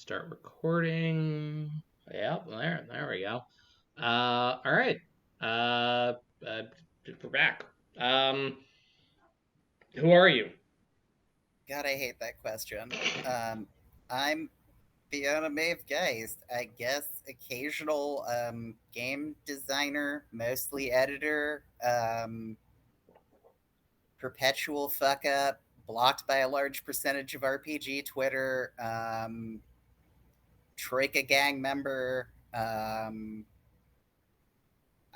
Start recording. Yep, there we go. All right. We're back. Who are you? God, I hate that question. I'm Fiona Maeve Geist. I guess occasional game designer, mostly editor, perpetual fuck up, blocked by a large percentage of RPG Twitter, Troika gang member. I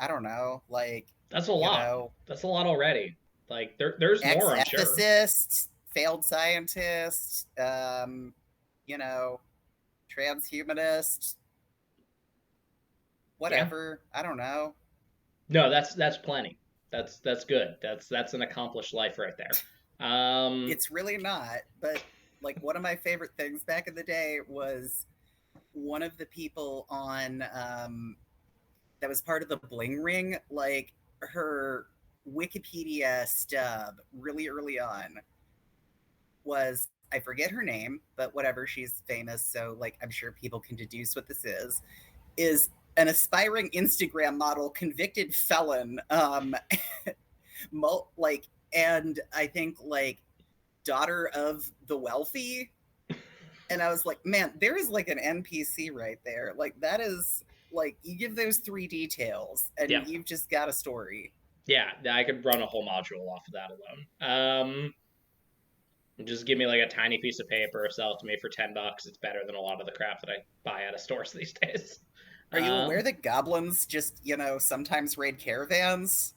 don't know, like, That's a you lot. know, That's a lot already. Like there's ex more, I'm sure. ethicist, failed scientist, you know, transhumanist, Yeah. whatever. I don't know. No, that's plenty. That's good. That's an accomplished life right there. Um, It's really not, but like one of my favorite things back in the day was one of the people on that was part of the Bling Ring, like her Wikipedia stub really early on was I forget her name, but whatever, she's famous, so like I'm sure people can deduce what this is an aspiring Instagram model, convicted felon, like, and I think like daughter of the wealthy. And I was like, man, there is like an NPC right there. Like that is like you give those three details and yeah, you've just got a story. yeah. I could run a whole module off of that alone. Just give me like a tiny piece of paper, sell it to me for $10. It's better than a lot of the crap that I buy at of stores these days. Are you aware Um, that goblins just, sometimes raid caravans?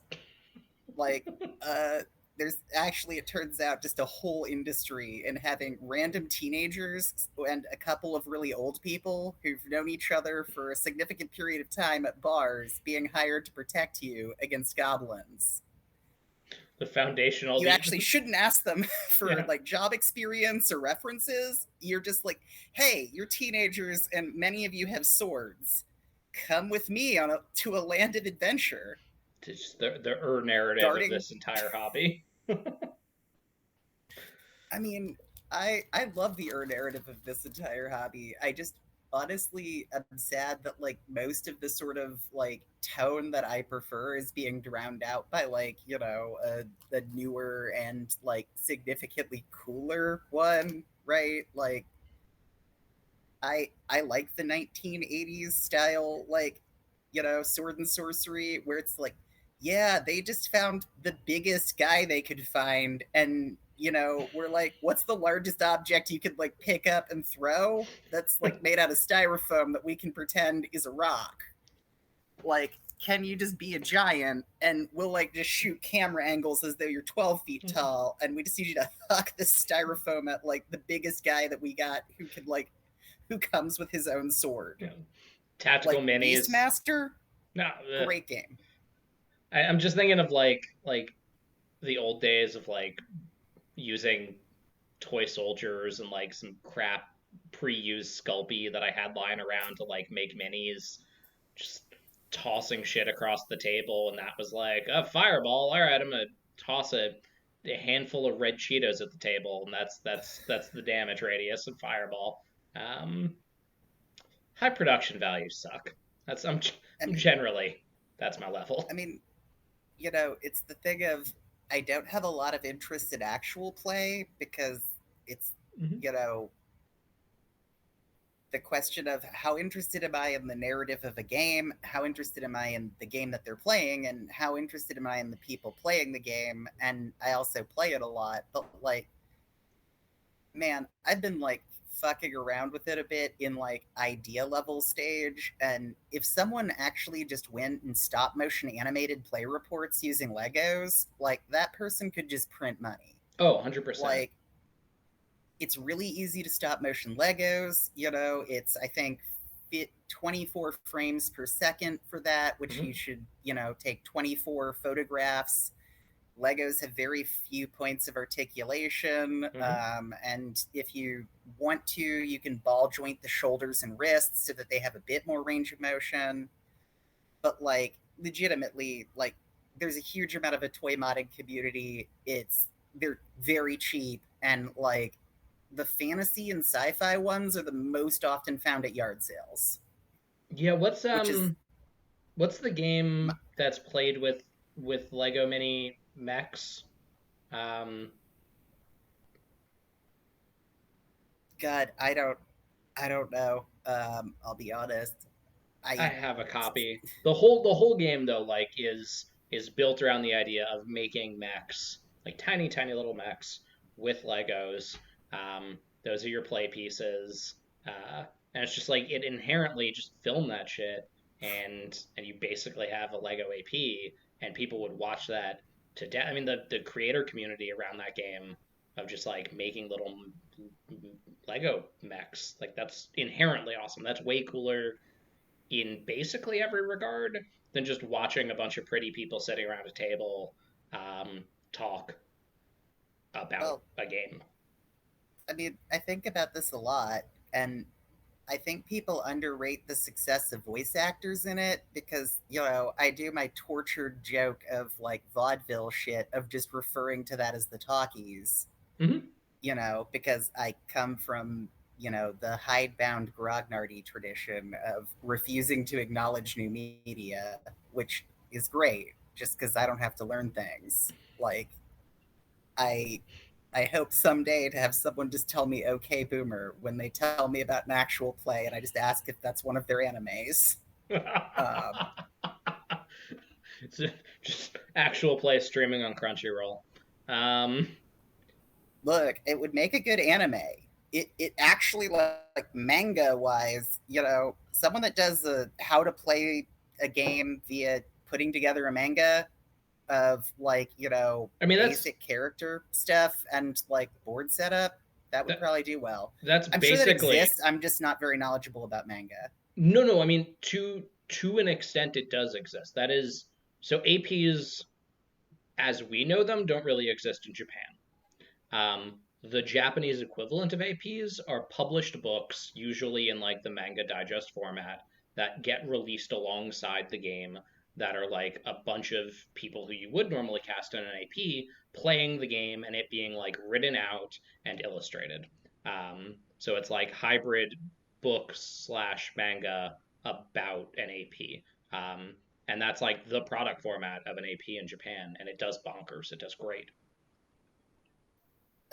Like, uh, there's actually, it turns out, just a whole industry in having random teenagers and a couple of really old people who've known each other for a significant period of time at bars being hired to protect you against goblins. the foundational, You actually shouldn't ask them for yeah, like job experience or references. You're just like, hey, you're teenagers and many of you have swords. Come with me to a land of adventure. just the narrative of Guarding, this entire hobby. I mean, I love the narrative of this entire hobby. I just honestly am sad that like most of the sort of like tone that I prefer is being drowned out by like the newer and like significantly cooler one, right? Like I like the 1980s style, like, sword and sorcery, where it's like, yeah, they just found the biggest guy they could find, and we're like, what's the largest object you could like pick up and throw that's like made out of styrofoam that we can pretend is a rock? Like, can you just be a giant and we'll like just shoot camera angles as though you're 12 feet tall, and we just need you to huck this styrofoam at like the biggest guy that we got who comes with his own sword. Yeah. Tactical Like minis. Beastmaster, No, great game. I'm just thinking of like the old days of like using toy soldiers and like some crap pre-used Sculpey that I had lying around to like make minis, just tossing shit across the table, and that was like a fireball. All right, I'm gonna toss a handful of red Cheetos at the table, and that's the damage radius of fireball. Um, High production values suck. That's I I'm mean, generally that's my level. I mean, it's the thing of I don't have a lot of interest in actual play because it's, Mm-hmm. you know, the question of how interested am I in the narrative of a game, how interested am I in the game that they're playing, and how interested am I in the people playing the game. And I also play it a lot, but like, man, I've been like fucking around with it a bit in like idea level stage. And if someone actually just went and stop motion animated play reports using Legos, like that person could just print money. Oh, 100%. Like, it's really easy to stop motion Legos. It's, I think, 24 frames per second for that, which Mm-hmm. you should, take 24 photographs. Legos have very few points of articulation. Mm-hmm. And if you want to, you can ball joint the shoulders and wrists so that they have a bit more range of motion. But, like, legitimately, like, there's a huge amount of a toy modding community. They're very cheap, and, like, the fantasy and sci-fi ones are the most often found at yard sales, Yeah, which is what's the my, game that's played with Lego mini mechs? Um, God, I don't know. I'll be honest. I I have a copy. The whole game though is built around the idea of making mechs, like tiny tiny little mechs with Legos. Those are your play pieces. And it's just like it inherently just film that shit and you basically have a Lego AP and people would watch that to death. I mean the creator community around that game of just like making little Lego mechs, like that's inherently awesome. That's way cooler in basically every regard than just watching a bunch of pretty people sitting around a table talk about well, a game. I mean, I think about this a lot, and I think people underrate the success of voice actors in it because, I do my tortured joke of like vaudeville shit of just referring to that as the talkies, Mm-hmm. because I come from, the hidebound grognardy tradition of refusing to acknowledge new media, which is great just because I don't have to learn things. Like, I I hope someday to have someone just tell me "Okay, Boomer" when they tell me about an actual play, and I just ask if that's one of their animes. Um, It's just actual play streaming on Crunchyroll. Um, Look, it would make a good anime. It actually like manga wise, someone that does how to play a game via putting together a manga of like I mean basic character stuff and like board setup, that would that probably do well. that's I'm sure that basically exists. I'm just not very knowledgeable about manga. no. I mean to an extent it does exist. That is so APs as we know them don't really exist in Japan. The Japanese equivalent of APs are published books, usually in like the manga digest format, that get released alongside the game, that are like a bunch of people who you would normally cast in an AP playing the game and it being like written out and illustrated. So it's like hybrid books slash manga about an AP. And that's like the product format of an AP in Japan, and it does bonkers. It does great.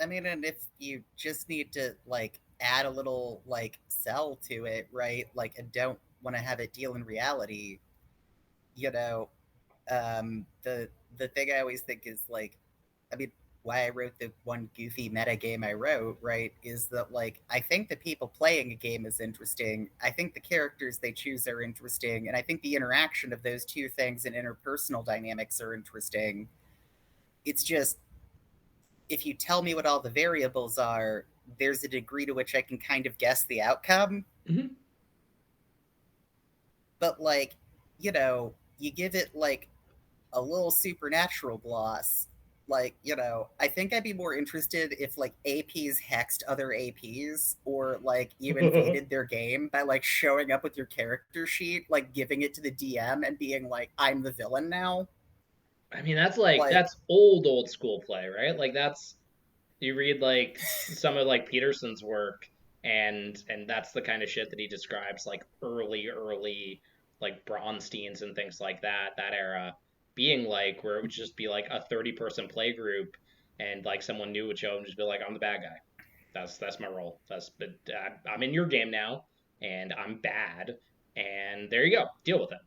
I mean, and if you just need to like add a little like sell to it, right? Like, and don't want to have it deal in reality, you know, the thing I always think is like, I mean, why I wrote the one goofy meta game I wrote, right, is that like I think the people playing a game is interesting. I think the characters they choose are interesting, and I think the interaction of those two things and interpersonal dynamics are interesting. It's just if you tell me what all the variables are, there's a degree to which I can kind of guess the outcome. Mm-hmm. But like, you give it like a little supernatural gloss. Like, I think I'd be more interested if like APs hexed other APs or like you invaded their game by like showing up with your character sheet, like giving it to the DM and being like, I'm the villain now. I mean, that's like Like, that's old school play, right? Like that's you read like some of like Peterson's work and that's the kind of shit that he describes like early like Bronsteins and things like that, that era being like where it would just be like a 30-person play group and like someone new would show up and just be like, I'm the bad guy. That's my role. That's but I'm in your game now and I'm bad and there you go. Deal with it.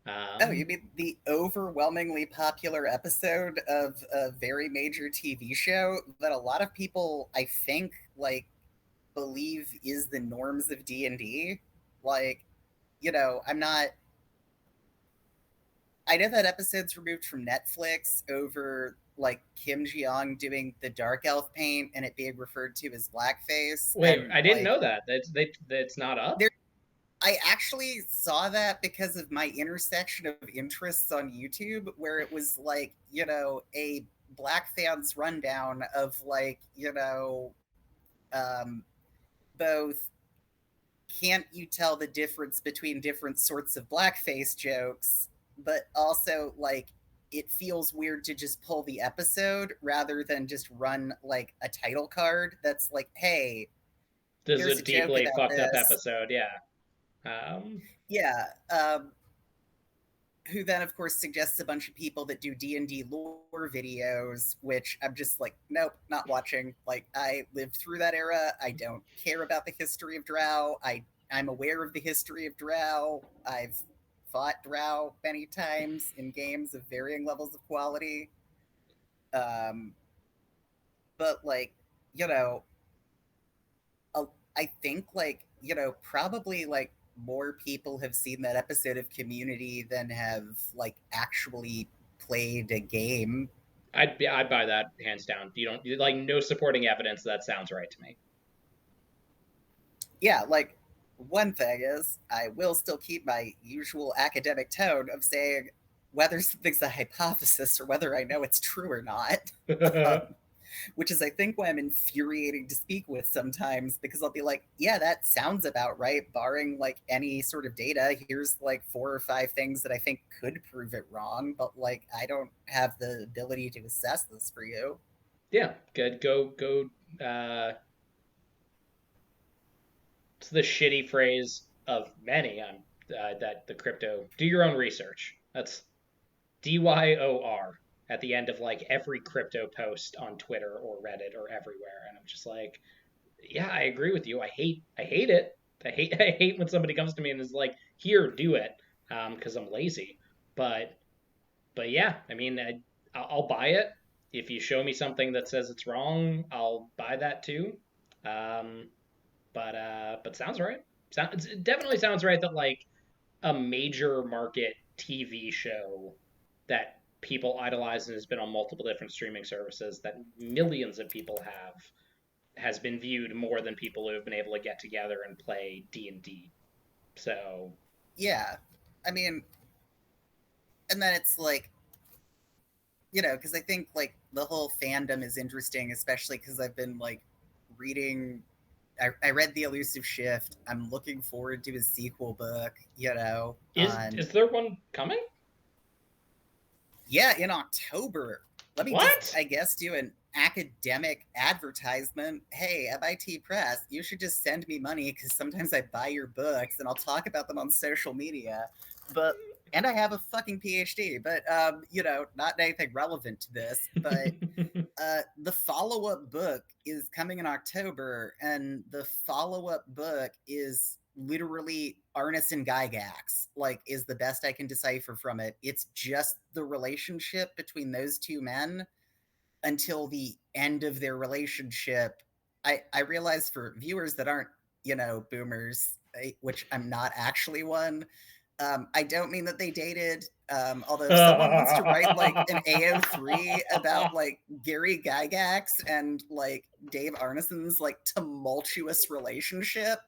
oh, you mean the overwhelmingly popular episode of a very major TV show that a lot of people, I think, like believe is the norms of D&D? Like, I'm not. I know that episode's removed from Netflix over like Kim Jeong doing the dark elf paint and it being referred to as blackface, Wait, and I didn't like know that. That's not up. there I actually saw that because of my intersection of interests on YouTube, where it was like, a Black fans rundown of like, um, both can't you tell the difference between different sorts of blackface jokes, but also like it feels weird to just pull the episode rather than just run like a title card that's like, hey, This is a here's a joke deeply about fucked up this. episode. Yeah. Yeah. Who then, of course, suggests a bunch of people that do D&D lore videos, which I'm just like, nope, not watching. Like, I lived through that era. I don't care about the history of Drow. I'm aware of the history of Drow. I've fought Drow many times in games of varying levels of quality. Um, but, like, you know, I think, like, probably, like, more people have seen that episode of Community than have, like, actually played a game. I'd buy that hands down. You don't like no supporting evidence. That sounds right to me. Yeah, like, one thing is, I will still keep my usual academic tone of saying whether something's a hypothesis or whether I know it's true or not. Um, which is, I think, why I'm infuriating to speak with sometimes, because I'll be like, yeah, that sounds about right, barring like any sort of data. Here's like 4 or 5 things that I think could prove it wrong, but like I don't have the ability to assess this for you. Yeah, good. Go. It's the shitty phrase of many on that the crypto. Do your own research. That's DYOR at the end of like every crypto post on Twitter or Reddit or everywhere, and I'm just like, yeah, I agree with you. I hate it. I hate when somebody comes to me and is like, here, do it, because I'm lazy. But yeah, I mean, I'll buy it if you show me something that says it's wrong. I'll buy that too. Um, but sounds right. It definitely sounds right that like a major market TV show that people idolize and has been on multiple different streaming services that millions of people have has been viewed more than people who have been able to get together and play D&D. So, Yeah. I mean, and then it's like, because I think like the whole fandom is interesting, especially because I've been like reading. I read The Elusive Shift. I'm looking forward to his sequel book, on is there one coming? yeah, in October. Let me just, What? I guess, do an academic advertisement. Hey, MIT Press, you should just send me money because sometimes I buy your books and I'll talk about them on social media. But and I have a fucking PhD, but not anything relevant to this. But the follow-up book is coming in October, and the follow-up book is literally Arnis and Gygax, like, is the best I can decipher from it. It's just the relationship between those two men until the end of their relationship. I realize, for viewers that aren't, boomers, which I'm not actually one, I don't mean that they dated. Although if someone wants to write like an AO3 about like Gary Gygax and like Dave Arneson's like tumultuous relationship,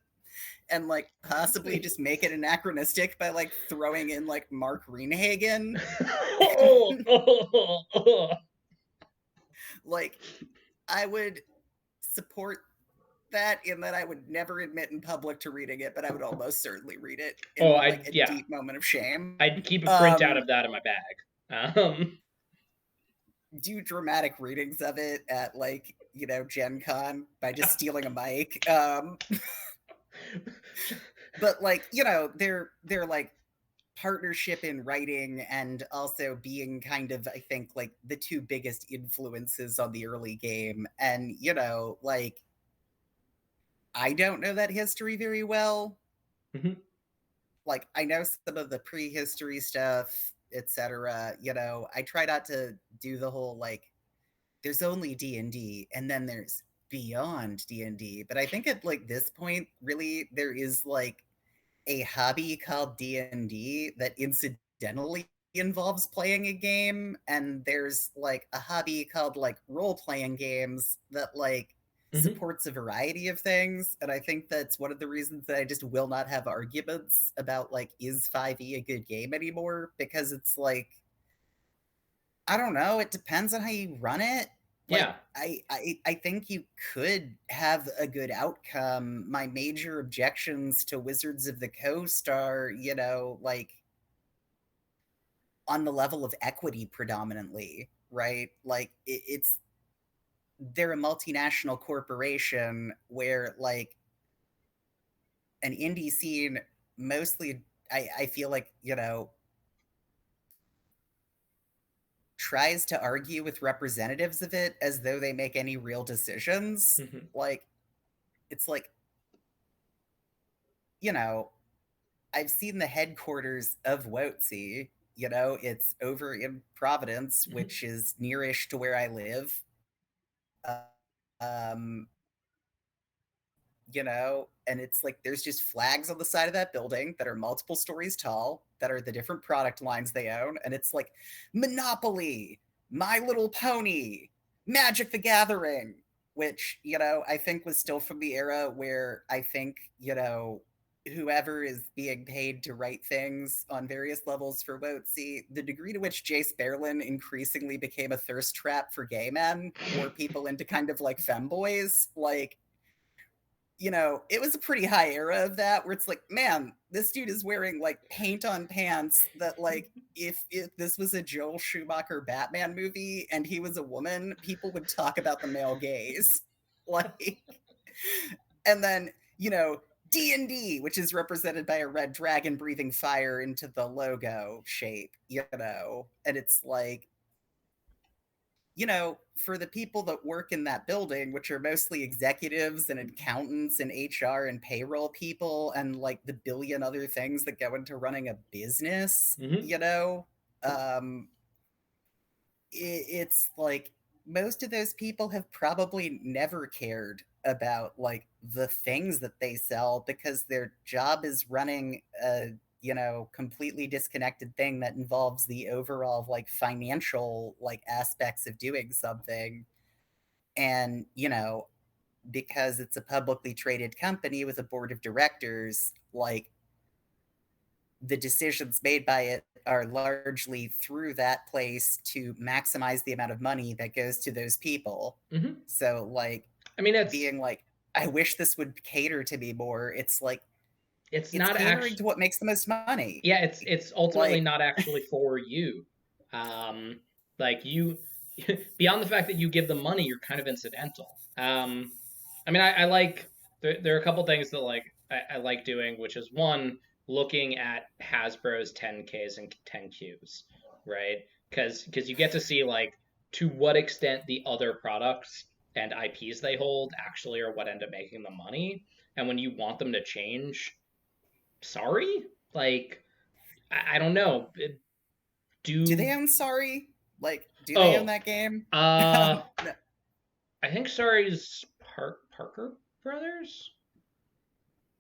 and like possibly just make it anachronistic by like throwing in like Mark Reenhagen, like I would support that, in that I would never admit in public to reading it, but I would almost certainly read it Oh, in like a yeah, deep moment of shame. I'd keep a printout Um, of that in my bag. do dramatic readings of it at like Gen Con by just stealing a mic. But like they're like partnership in writing and also being kind of, I think, like the two biggest influences on the early game. And like I don't know that history very well. Mhm. Like I know some of the prehistory stuff, etc. I try not to do the whole like there's only D&D and then there's beyond D&D, but I think at like this point really there is like a hobby called D&D that incidentally involves playing a game, and there's like a hobby called like role playing games that like Mhm. supports a variety of things. And I think that's one of the reasons that I just will not have arguments about like is 5e a good game anymore, because it's like I don't know. It depends on how you run it. Like Yeah. I think you could have a good outcome. My major objections to Wizards of the Coast are, like on the level of equity predominantly, right? Like it's they're a multinational corporation where like an indie scene mostly I feel like, tries to argue with representatives of it as though they make any real decisions. Mhm. Like it's like, you know, I've seen the headquarters of WOTC. It's over in Providence, Mhm. which is nearish to where I live. Um, and it's like there's just flags on the side of that building that are multiple stories tall that are the different product lines they own. And it's like Monopoly, My Little Pony, Magic the Gathering, which, I think was still from the era where I think, whoever is being paid to write things on various levels for WOTC, the degree to which Jace Berlin increasingly became a thirst trap for gay men or people into kind of like femboys, like, it was a pretty high era of that where it's like, man, this dude is wearing like paint on pants that like if this was a Joel Schumacher Batman movie and he was a woman, people would talk about the male gaze. Like, and then, D&D, which is represented by a red dragon breathing fire into the logo shape, and it's like, for the people that work in that building, which are mostly executives and accountants and HR and payroll people and like the billion other things that go into running a business, Mhm. um, it's like most of those people have probably never cared about like the things that they sell because their job is running a completely disconnected thing that involves the overall like financial like aspects of doing something. And because it's a publicly traded company with a board of directors, like the decisions made by it are largely through that place to maximize the amount of money that goes to those people. Mhm. So like I mean, being like, I wish this would cater to me more. It's like it's it's not catering actually. to what makes the most money. Yeah, it's ultimately Like, not actually for you. Um, like you, beyond the fact that you give them money, you're kind of incidental. I mean, I like there are a couple things that like I like doing, which is one, looking at Hasbro's 10Ks and 10Qs, right? Because you get to see like to what extent the other products and IPs they hold actually are what end up making the money, and when you want them to change, sorry, like I don't know. do they Do own Sorry? Like, do they own oh, that game? uh, No, I think Sorry's Parker Brothers.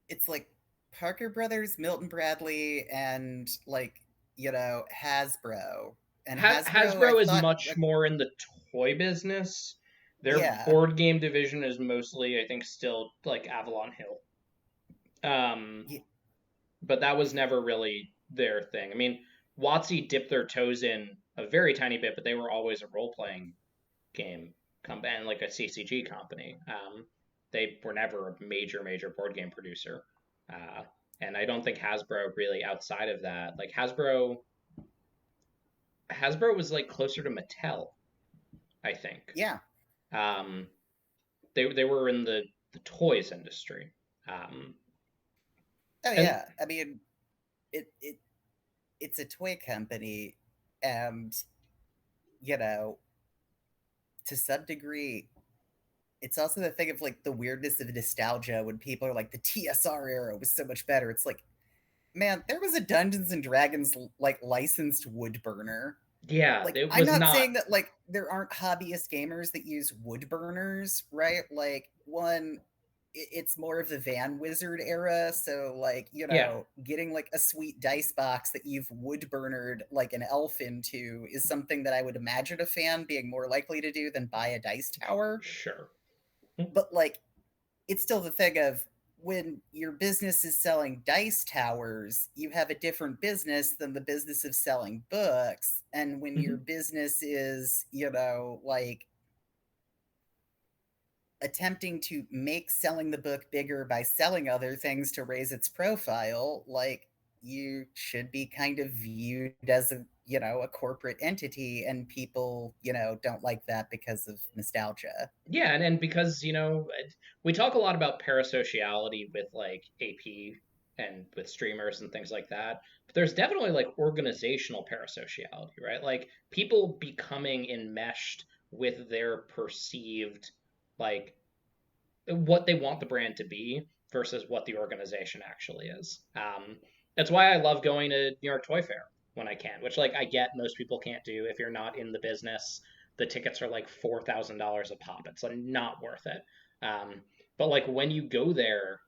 it's like Parker Brothers, Milton Bradley, and like Hasbro. And Hasbro, I Hasbro is thought, much more in the toy business. Their yeah, board game division is mostly, I think, still like Avalon Hill. Um, yeah, but that was never really their thing. I mean, WotC dipped their toes in a very tiny bit, but they were always a role playing game company and like a CCG company. They were never a major board game producer, uh, and I don't think Hasbro really outside of that. Like Hasbro was like closer to Mattel, I think. yeah. Um, they were in the toys industry, um, Oh and yeah. I mean, it it's a toy company, and you know, to some degree, it's also the thing of like the weirdness of nostalgia when people are like the TSR era was so much better. It's like, man, there was a Dungeons and Dragons like licensed wood burner. yeah, Like, it I'm was not not. saying that like there aren't hobbyist gamers that use wood burners, right? Like one, it's more of the Van Wizard era, so like Yeah, getting like a sweet dice box that you've wood burnered like an elf into is something that I would imagine a fan being more likely to do than buy a dice tower. sure. But like it's still the thing of when your business is selling dice towers, you have a different business than the business of selling books. And when your Hmm. business is, like attempting to make selling the book bigger by selling other things to raise its profile, like you should be kind of viewed as a a corporate entity, and people, don't like that because of nostalgia. Yeah, and because we talk a lot about parasociality with like AP and with streamers and things like that, but there's definitely like organizational parasociality, right? Like people becoming enmeshed with their perceived like what they want the brand to be versus what the organization actually is. That's why I love going to New York Toy Fair when I can, which like I get most people can't do if you're not in the business. The tickets are like $4,000 a pop. It's like not worth it. Um, but like when you go there,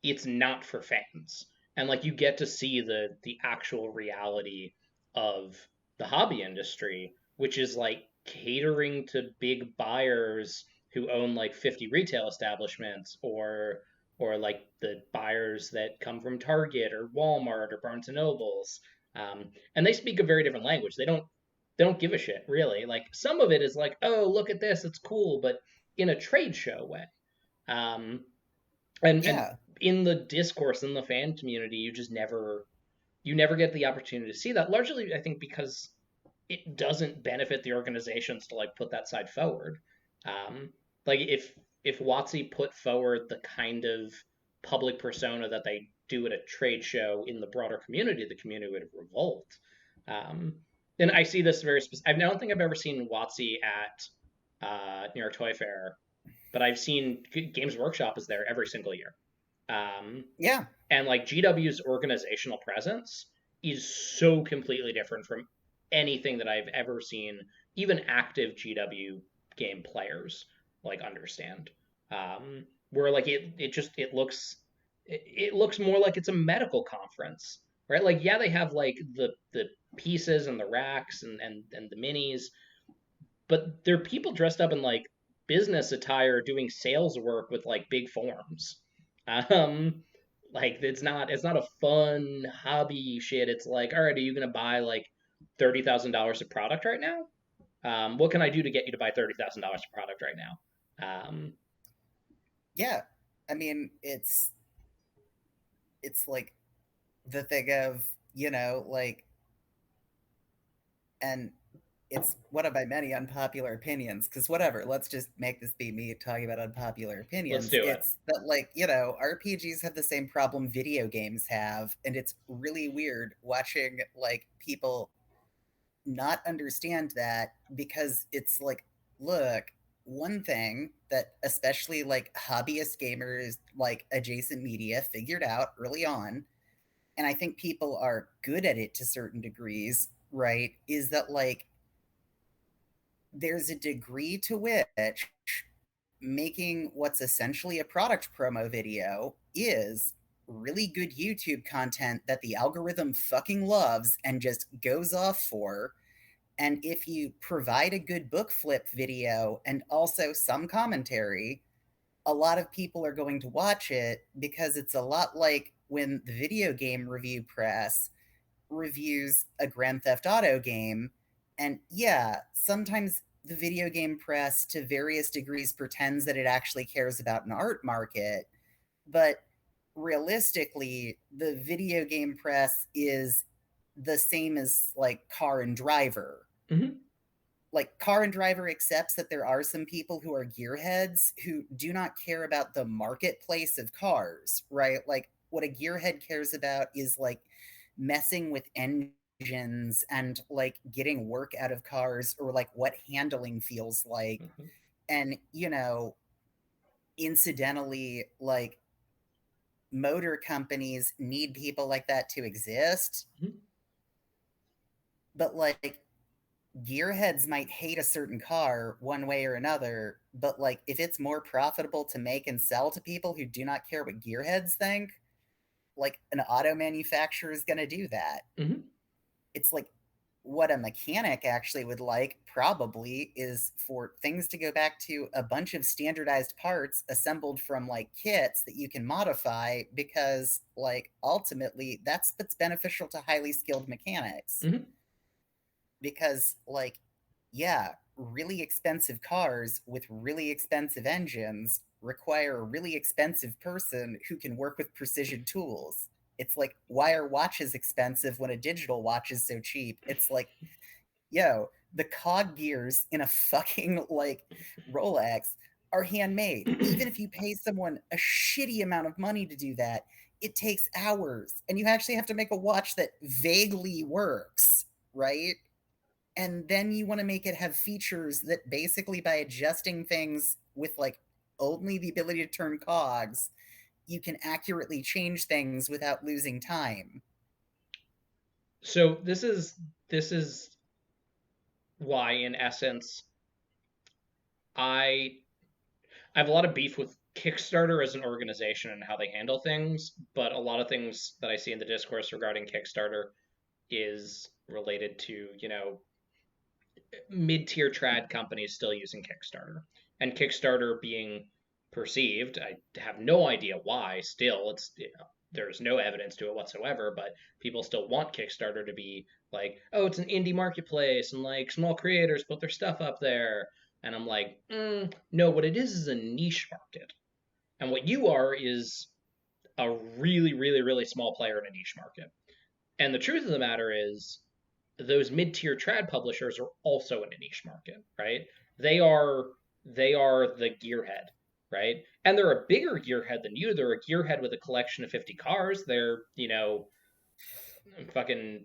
it's not for fans, and like you get to see the actual reality of the hobby industry, which is like catering to big buyers who own like 50 retail establishments, or like the buyers that come from Target or Walmart or Barnes and Nobles. And they speak a very different language. They don't give a shit really. Like some of it is like, oh, look at this, it's cool, but in a trade show way. um, and Yeah. in the discourse in the fan community, you never get the opportunity to see that, largely I think because it doesn't benefit the organizations to like put that side forward. um like if WotC put forward the kind of public persona that they do at a trade show in the broader community, the community would revolt. um and I see this very specific. I don't think I've ever seen WotC at New York Toy Fair, but I've seen Games Workshop is there every single year. Um, Yeah. and like GW's organizational presence is so completely different from anything that I've ever seen, even active GW game players like understand. Where like it looks more like it's a medical conference, right? Like yeah, they have like the pieces and the racks and the minis, but they're people dressed up in like business attire doing sales work with like big forms. Um, like it's not a fun hobby shit. It's like, all right, are you gonna buy like $30,000 of product right now? What can I do to get you to buy $30,000 of product right now? Yeah. I mean, it's like the thing of, like, and it's one of my many unpopular opinions, because whatever, let's just make this be me talking about unpopular Let's opinions. do it. It's that, like, RPGs have the same problem video games have, and it's really weird watching like people not understand that, because it's like, look, one thing that especially like hobbyist gamers, like adjacent media, figured out early on, and I think people are good at it to certain degrees, right, is that like there's a degree to which making what's essentially a product promo video is really good YouTube content that the algorithm fucking loves and just goes off for. And if you provide a good book flip video and also some commentary, a lot of people are going to watch it, because it's a lot like when the video game review press reviews a Grand Theft Auto game. And yeah, sometimes the video game press to various degrees pretends that it actually cares about an art market, but realistically, the video game press is the same as like Car and Driver. Mm-hmm. Like Car and Driver accepts that there are some people who are gearheads who do not care about the marketplace of cars, right? Like what a gearhead cares about is like messing with engines and like getting work out of cars, or like what handling feels like. Mm-hmm. And incidentally, like motor companies need people like that to exist, Mm-hmm. but like gearheads might hate a certain car one way or another, but like if it's more profitable to make and sell to people who do not care what gearheads think, like an auto manufacturer is going to do that. Mm-hmm. It's like what a mechanic actually would like probably is for things to go back to a bunch of standardized parts assembled from like kits that you can modify, because like ultimately that's what's beneficial to highly skilled mechanics. Mm-hmm. Because like, yeah, really expensive cars with really expensive engines require a really expensive person who can work with precision tools. It's like, why are watches expensive when a digital watch is so cheap? It's like, yo, the cog gears in a fucking like Rolex are handmade. Even if you pay someone a shitty amount of money to do that, it takes hours. And you actually have to make a watch that vaguely works, right? And then you want to make it have features that basically by adjusting things with like only the ability to turn cogs, you can accurately change things without losing time. So this is why, in essence, I I have a lot of beef with Kickstarter as an organization and how they handle things, but a lot of things that I see in the discourse regarding Kickstarter is related to, mid-tier trad companies still using Kickstarter. And Kickstarter being perceived, I have no idea why still, there's no evidence to it whatsoever, but people still want Kickstarter to be like, oh, it's an indie marketplace and like small creators put their stuff up there. And I'm like, no, what it is a niche market. And what you are is a really, really, really small player in a niche market. And the truth of the matter is, those mid-tier trad publishers are also in a niche market, right? They are the gearhead, right? And they're a bigger gearhead than you. They're a gearhead with a collection of 50 cars. They're, fucking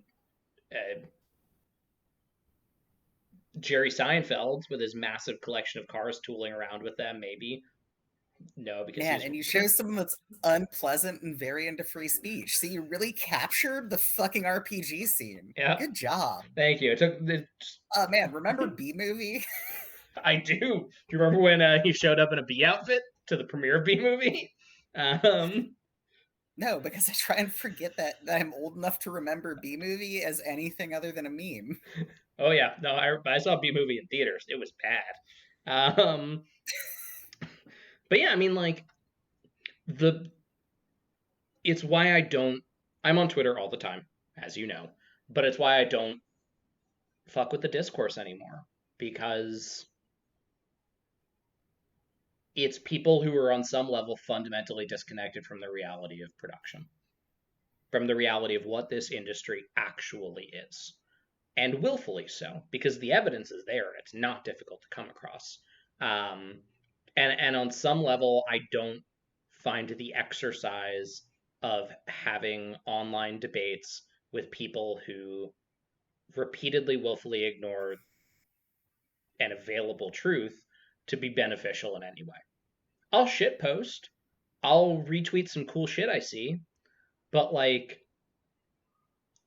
uh, Jerry Seinfeld with his massive collection of cars tooling around with them, maybe. No, because Man, he's and you chose someone that's unpleasant and very into free speech. So you really captured the fucking RPG scene. yeah. Good job. Thank you. It took the Oh man, remember B movie? I do. Do you remember when he showed up in a bee outfit to the premiere of B movie? Um, No, because I try and forget that I'm old enough to remember B movie as anything other than a meme. oh yeah, no, I saw B movie in theaters. It was bad. But yeah, I mean, like the it's why I don't. I'm on Twitter all the time, as you know, but it's why I don't fuck with the discourse anymore because it's people who are on some level fundamentally disconnected from the reality of production, from the reality of what this industry actually is, and willfully so, because the evidence is there and it's not difficult to come across. Um, and on some level, I don't find the exercise of having online debates with people who repeatedly willfully ignore an available truth to be beneficial in any way. I'll shitpost, I'll retweet some cool shit I see, but like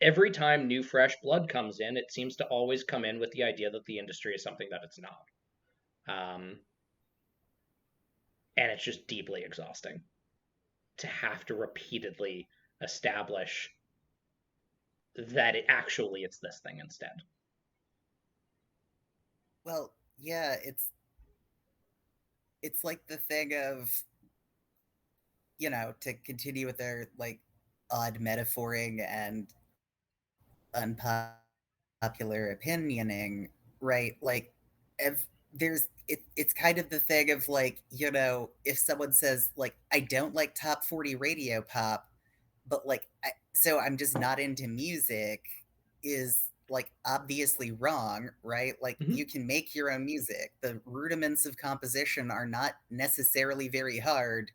every time new fresh blood comes in, it seems to always come in with the idea that the industry is something that it's not. Um, and it's just deeply exhausting to have to repeatedly establish that it's this thing instead. Well, yeah, it's like the thing of, to continue with their like odd metaphoring and unpopular opinioning, right? Like, if it's kind of the thing of like, if someone says like, I don't like top 40 radio pop, but like, so I'm just not into music, is like obviously wrong, right? Like, Mm-hmm. you can make your own music. The rudiments of composition are not necessarily very hard.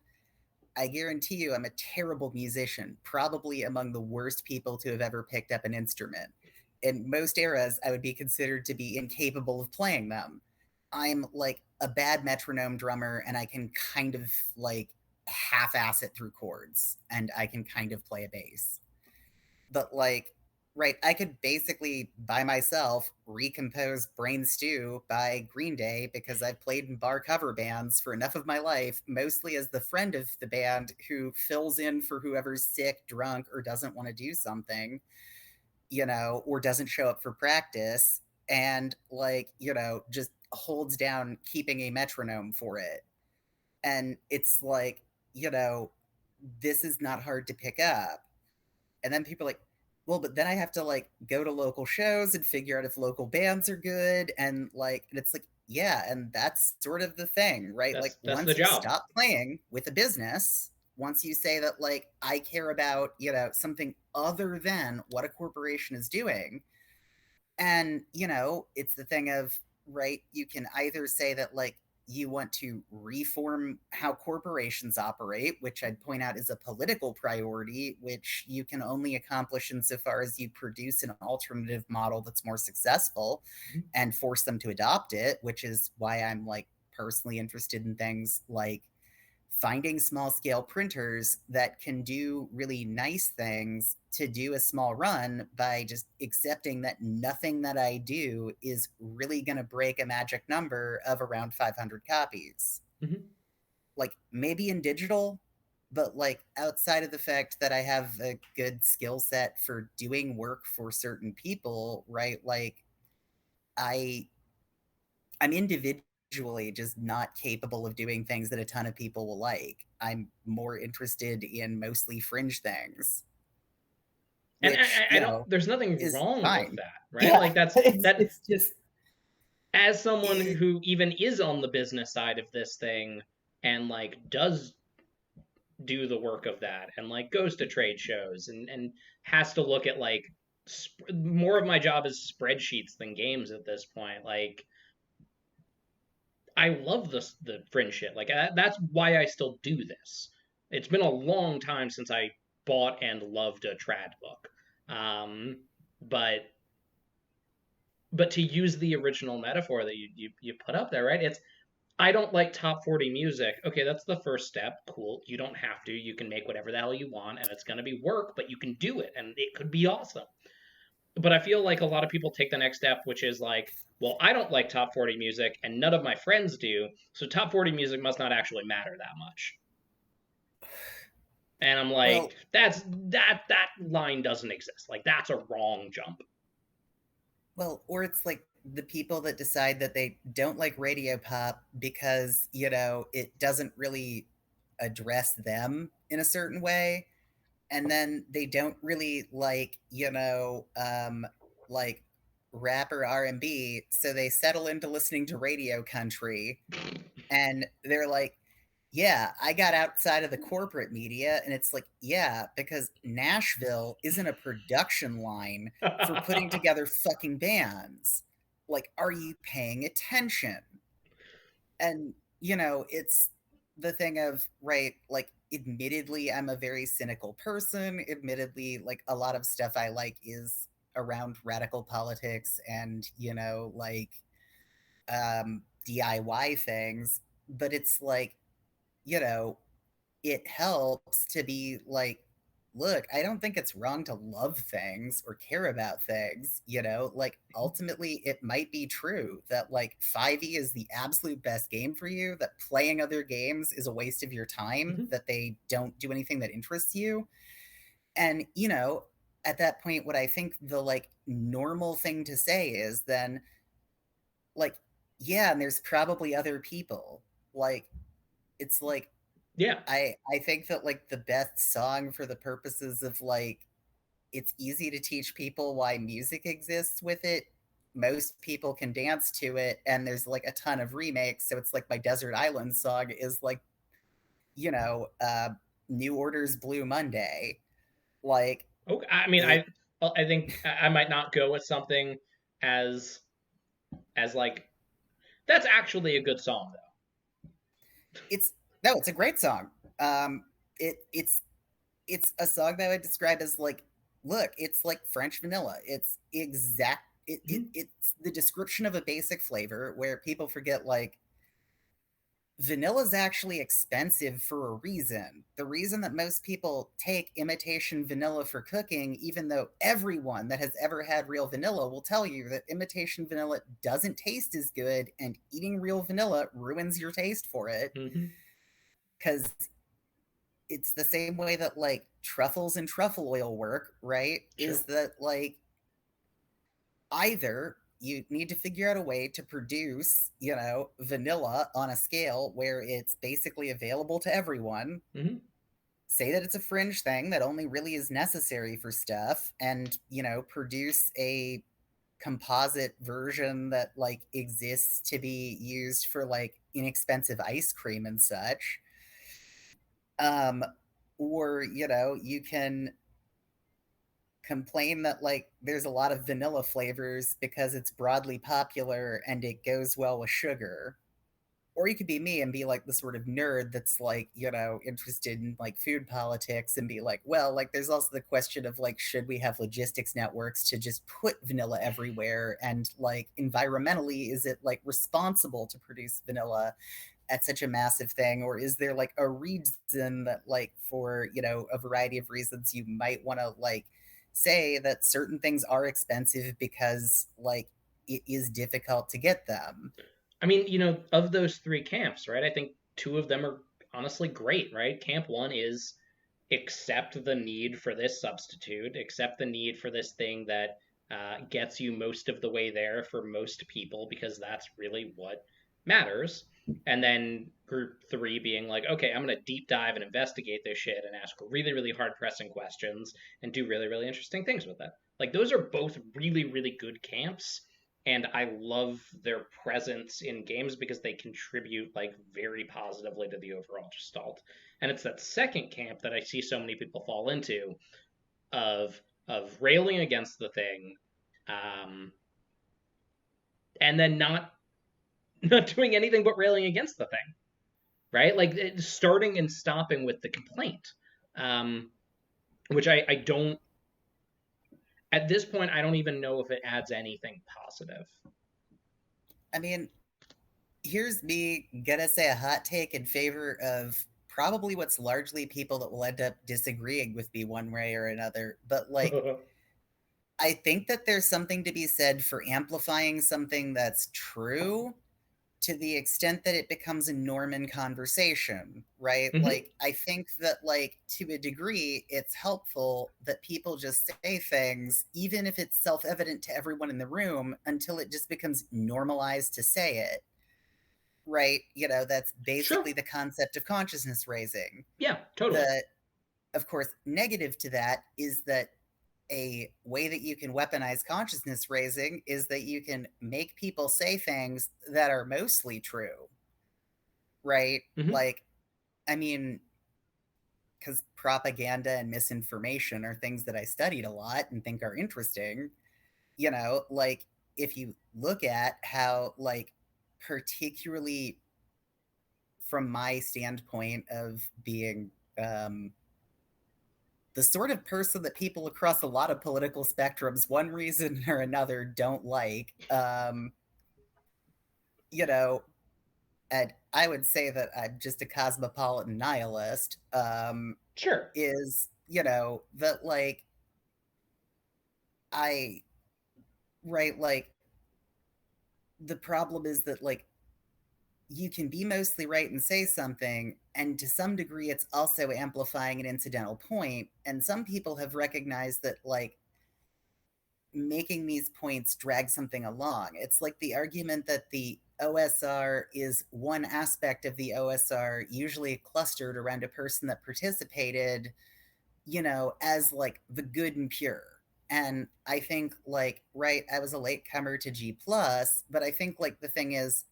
I guarantee you, I'm a terrible musician, probably among the worst people to have ever picked up an instrument. In most eras, I would be considered to be incapable of playing them. I'm like a bad metronome drummer, and I can kind of like half ass it through chords, and I can kind of play a bass. But like, right, I could basically by myself recompose Brain Stew by Green Day because I've played in bar cover bands for enough of my life, mostly as the friend of the band who fills in for whoever's sick, drunk, or doesn't want to do something, or doesn't show up for practice, and like, just holds down keeping a metronome for it. And it's like, this is not hard to pick up. And then people are like, well, but then I have to like go to local shows and figure out if local bands are good. And it's like, yeah, and that's sort of the thing, right? Like, That's the once you job. stop playing with a business, once you say that, like, I care about, something other than what a corporation is doing, and, it's the thing of, right, you can either say that, like, you want to reform how corporations operate, which I'd point out is a political priority, which you can only accomplish insofar as you produce an alternative model that's more successful and force them to adopt it, which is why I'm, like, personally interested in things like finding small scale printers that can do really nice things to do a small run by just accepting that nothing that I do is really going to break a magic number of around 500 copies. Mm-hmm. Like, maybe in digital, but like outside of the fact that I have a good skill set for doing work for certain people, right? Like, I I'm individually just not capable of doing things that a ton of people will like. I'm more interested in mostly fringe things, And which, I don't. There's nothing is wrong with fine. that, right? Yeah, Like that's it's that. it's just As someone it, who even is on the business side of this thing and like does do the work of that and like goes to trade shows and has to look at like more of my job is spreadsheets than games at this point. Like I love the fringe shit. Like that's why I still do this. It's been a long time since I bought and loved a trad book. Um, but to use the original metaphor that you put up there, right? It's I don't like top 40 music. Okay, that's the first step. Cool. You don't have to. You can make whatever the hell you want, and it's going to be work, but you can do it, and it could be awesome. But I feel like a lot of people take the next step, which is like, well, I don't like top 40 music, and none of my friends do, so top 40 music must not actually matter that much. And I'm like, well, that line doesn't exist. Like that's a wrong jump. or it's like the people that decide that they don't like radio pop because, it doesn't really address them in a certain way, and then they don't really like, like rap or R&B, so they settle into listening to radio country, and they're like, yeah, I got outside of the corporate media. And it's like, yeah, because Nashville isn't a production line for putting together fucking bands. Like, are you paying attention? And, it's the thing of, right, like, admittedly, I'm a very cynical person. Admittedly, like, a lot of stuff I like is around radical politics and, like, DIY things. But it's like, you know, it helps to be like, look, I don't think it's wrong to love things or care about things, like ultimately it might be true that like 5e is the absolute best game for you, that playing other games is a waste of your time, Mhm. that they don't do anything that interests you. And, at that point, what I think the like normal thing to say is then like, yeah, and there's probably other people. Like, it's like, Yeah. I think that like the best song for the purposes of like it's easy to teach people why music exists with it. Most people can dance to it, and there's like a ton of remakes. So it's like my Desert Island song is like, you know, uh, New Order's Blue Monday. Like Okay. I mean, it, I think I might not go with something as like that's actually a good song though. it's no, it's a great song. Um, it's a song that I would describe as like, look, it's like French vanilla. It's exact. Mhm. It's the description of a basic flavor where people forget like vanilla is actually expensive for a reason. The reason that most people take imitation vanilla for cooking, even though everyone that has ever had real vanilla will tell you that imitation vanilla doesn't taste as good, and eating real vanilla ruins your taste for it, Mhm. because it's the same way that like truffles and truffle oil work, right? Sure. Is that like either you need to figure out a way to produce, vanilla on a scale where it's basically available to everyone, Mhm. say that it's a fringe thing that only really is necessary for stuff, and, produce a composite version that like exists to be used for like inexpensive ice cream and such. Um, or, you can complain that like there's a lot of vanilla flavors because it's broadly popular and it goes well with sugar. Or you could be me and be like the sort of nerd that's like, interested in like food politics and be like, well, like there's also the question of like, should we have logistics networks to just put vanilla everywhere? And like environmentally, is it like responsible to produce vanilla at such a massive thing? Or is there like a reason that like for, a variety of reasons you might want to like say that certain things are expensive because like it is difficult to get them? I mean, of those three camps, right? I think two of them are honestly great, right? Camp one is accept the need for this substitute, accept the need for this thing that gets you most of the way there for most people, because that's really what matters. And then group three being like, okay, I'm going to deep dive and investigate this shit and ask really, really hard pressing questions and do really, really interesting things with it. Like, those are both really, really good camps, and I love their presence in games because they contribute like very positively to the overall gestalt. And it's that second camp that I see so many people fall into of railing against the thing, um, and then not doing anything but railing against the thing, right? Like starting and stopping with the complaint, um, which I don't at this point I don't even know if it adds anything positive. I mean, here's me gonna say a hot take in favor of probably what's largely people that will end up disagreeing with me one way or another. But like, I think that there's something to be said for amplifying something that's true to the extent that it becomes a norm in conversation, right? Mm-hmm. Like, I think that, like, to a degree, it's helpful that people just say things, even if it's self evident to everyone in the room, until it just becomes normalized to say it, right? That's Sure. basically the concept of consciousness raising. Yeah, totally. The, of course, negative to that is that a way that you can weaponize consciousness raising is that you can make people say things that are mostly true, right? Mm-hmm. Like, I mean, because propaganda and misinformation are things that I studied a lot and think are interesting. Like, if you look at how, like, particularly from my standpoint of being the sort of person that people across a lot of political spectrums, one reason or another, don't like, you know, and I would say that I'm just a cosmopolitan nihilist, Sure. is, that like I, right, like the problem is that like you can be mostly right and say something, and to some degree, it's also amplifying an incidental point. And some people have recognized that like making these points drag something along. It's like the argument that the OSR is one aspect of the OSR, usually clustered around a person that participated, as like the good and pure. And I think like, right, I was a latecomer to G plus, but I think like the thing is,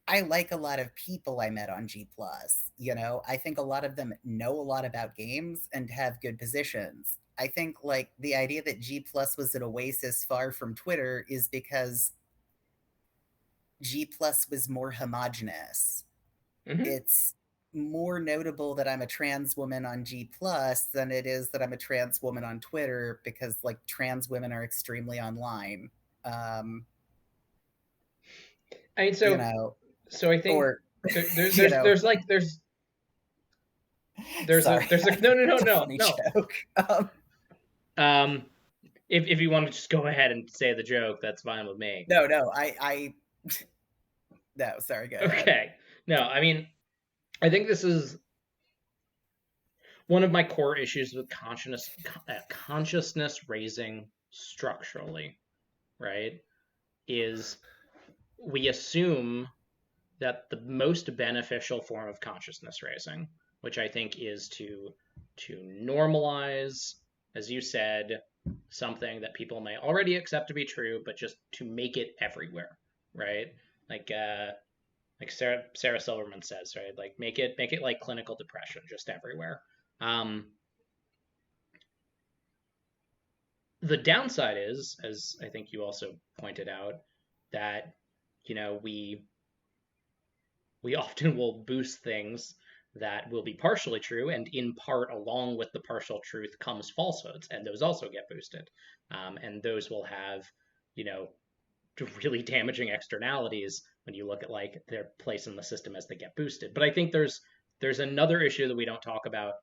I like a lot of people I met on G plus. I think a lot of them know a lot about games and have good positions. I think like the idea that G plus was an oasis far from Twitter is because G plus was more homogenous. Mm-hmm. It's more notable that I'm a trans woman on G plus than it is that I'm a trans woman on Twitter, because like trans women are extremely online. Um, I mean, you so know, so I think or there, you know, there's like sorry, there's I a no no think no it's a no funny no. joke. Um, if you want to just go ahead and say the joke, that's fine with me. No, no, sorry, go ahead. Okay. No, I mean, I think this is one of my core issues with consciousness raising structurally, right? Is we assume that the most beneficial form of consciousness raising, which I think is to normalize, as you said, something that people may already accept to be true, but just to make it everywhere, right? Like Like Sarah Silverman says, right? Like make it like clinical depression just everywhere. The downside is, as I think you also pointed out, that we often will boost things that will be partially true, and in part, along with the partial truth comes falsehoods, and those also get boosted, and those will have you know really damaging externalities when you look at like their place in the system as they get boosted. But I think there's another issue that we don't talk about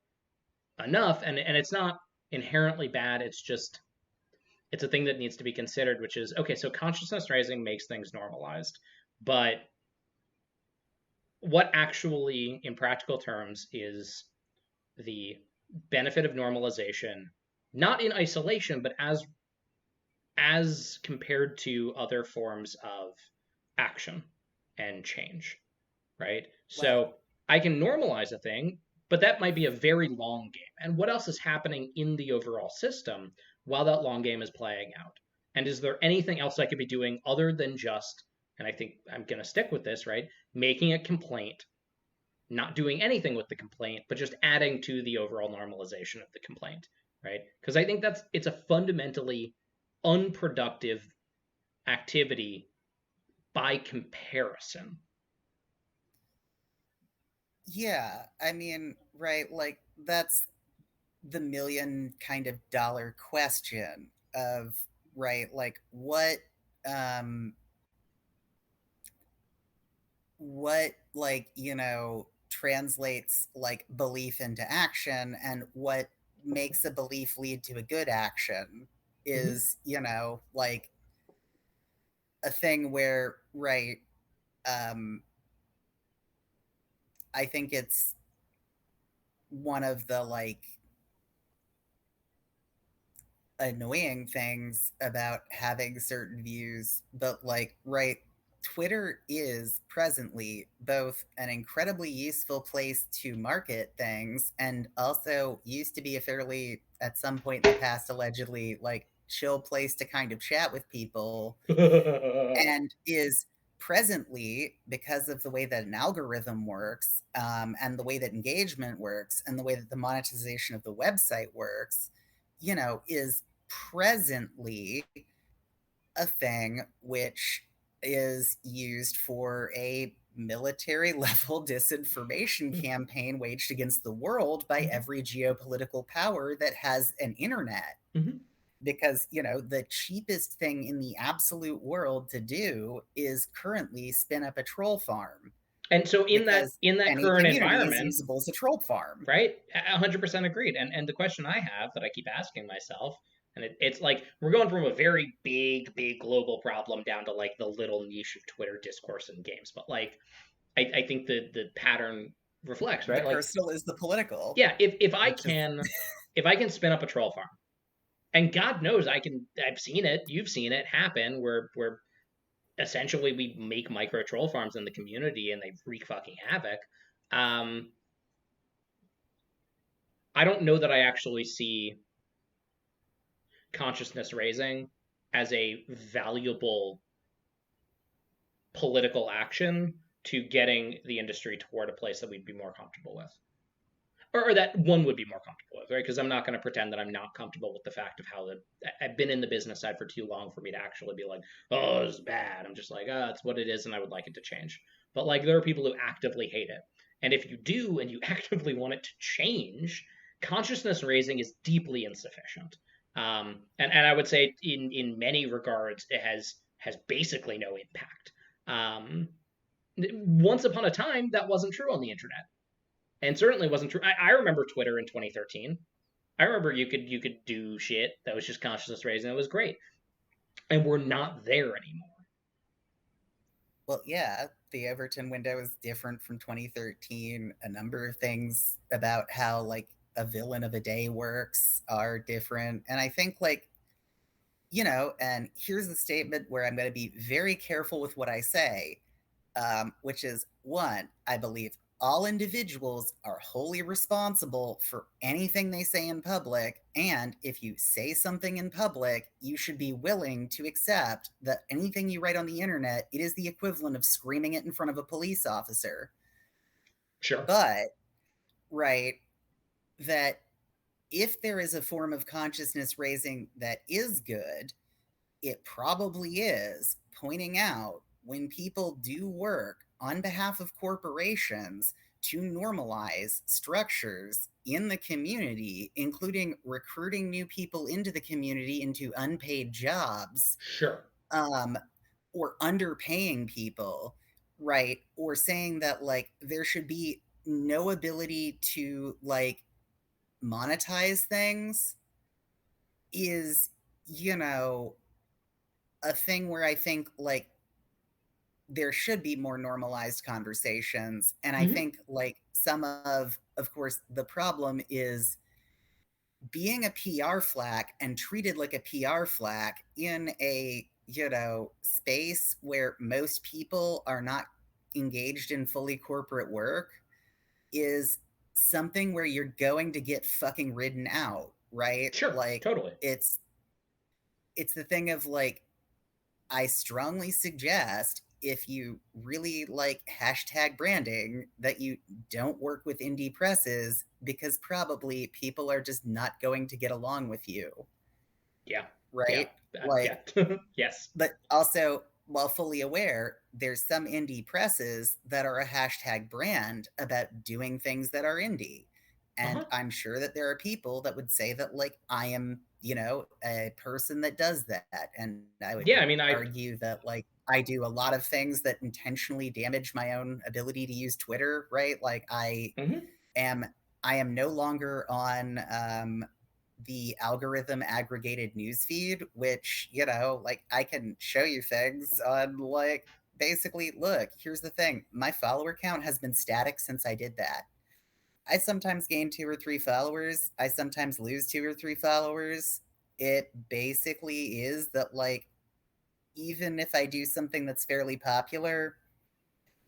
enough, and it's not inherently bad. It's a thing that needs to be considered, which is okay. So consciousness raising makes things normalized, but what actually, in practical terms, is the benefit of normalization, not in isolation, but as compared to other forms of action and change, right? Well, So I can normalize a thing, but that might be a very long game. And what else is happening in the overall system while that long game is playing out? And is there anything else I could be doing other than just, and I think I'm going to stick with this, right? Making a complaint, not doing anything with the complaint, but just adding to the overall normalization of the complaint, right? Because I think it's a fundamentally unproductive activity by comparison. yeah, I mean, right, like that's the million kind of dollar question of, right, like um what, like, translates like belief into action, and what makes a belief lead to a good action Mm-hmm. is, like a thing where, right, um I think it's one of the like annoying things about having certain views, but like, right, Twitter is presently both an incredibly useful place to market things and also used to be a fairly, at some point in the past, allegedly like chill place to kind of chat with people, and is presently, because of the way that an algorithm works, and the way that engagement works and the way that the monetization of the website works, is presently a thing which is used for a military level disinformation campaign waged against the world by every geopolitical power that has an internet. Mm-hmm. Because, the cheapest thing in the absolute world to do is currently spin up a troll farm, And so in that because in that any current community is environment, usable as a troll farm. right? 100% agreed. And the question I have that I keep asking myself, and it's like we're going from a very big global problem down to like the little niche of Twitter discourse and games. But like I think the pattern reflects, The right? Like, personal is the political, yeah, if I which is can spin up a troll farm, and God knows I've seen it, you've seen it happen where essentially we make micro troll farms in the community and they wreak fucking havoc. Um, I don't know that I actually see consciousness raising as a valuable political action to getting the industry toward a place that we'd be more comfortable with. Or that one would be more comfortable with, right? Because I'm not going to pretend that I'm not comfortable with the fact of how I've been in the business side for too long for me to actually be like, oh, it's bad. I'm just like, it's what it is, and I would like it to change. But like, there are people who actively hate it, and if you do and you actively want it to change, consciousness raising is deeply insufficient. And I would say in many regards it has basically no impact. Um, Once upon a time, that wasn't true on the internet, and certainly wasn't true. I remember Twitter in 2013. I remember you could do shit that was just consciousness raising. It was great, and we're not there anymore. well, yeah, the Overton window is different from 2013. A number of things about how like a villain of a day works are different, and I think like, and here's a statement where I'm going to be very careful with what I say, which is one, I believe all individuals are wholly responsible for anything they say in public, and if you say something in public, you should be willing to accept that anything you write on the internet, it is the equivalent of screaming it in front of a police officer. Sure. But, right, that if there is a form of consciousness raising that is good, it probably is pointing out when people do work on behalf of corporations to normalize structures in the community, including recruiting new people into the community into unpaid jobs, Sure. or underpaying people, right? Or saying that like there should be no ability to like monetize things is, you know, a thing where I think like there should be more normalized conversations. And I Mm-hmm. think like some of course, the problem is being a PR flack and treated like a PR flack in a, you know, space where most people are not engaged in fully corporate work is something where you're going to get fucking ridden out, right? Sure. Like Totally. it's the thing of like I strongly suggest if you really like hashtag branding that you don't work with indie presses because probably people are just not going to get along with you, Yeah. Yeah. right? Like, Yeah. Yes. but also, while fully aware, there's some indie presses that are a hashtag brand about doing things that are indie. And Uh-huh. I'm sure that there are people that would say that, like, I am, you know, a person that does that. And I would Yeah. I mean, argue that, like, I do a lot of things that intentionally damage my own ability to use Twitter, right? Like, Mhm. am I am no longer on the algorithm aggregated newsfeed, which, you know, like I can show you things on like basically, look, here's the thing. My follower count has been static since I did that. I sometimes gain 2 or 3 followers. I sometimes lose 2 or 3 followers. It basically is that like even if I do something that's fairly popular,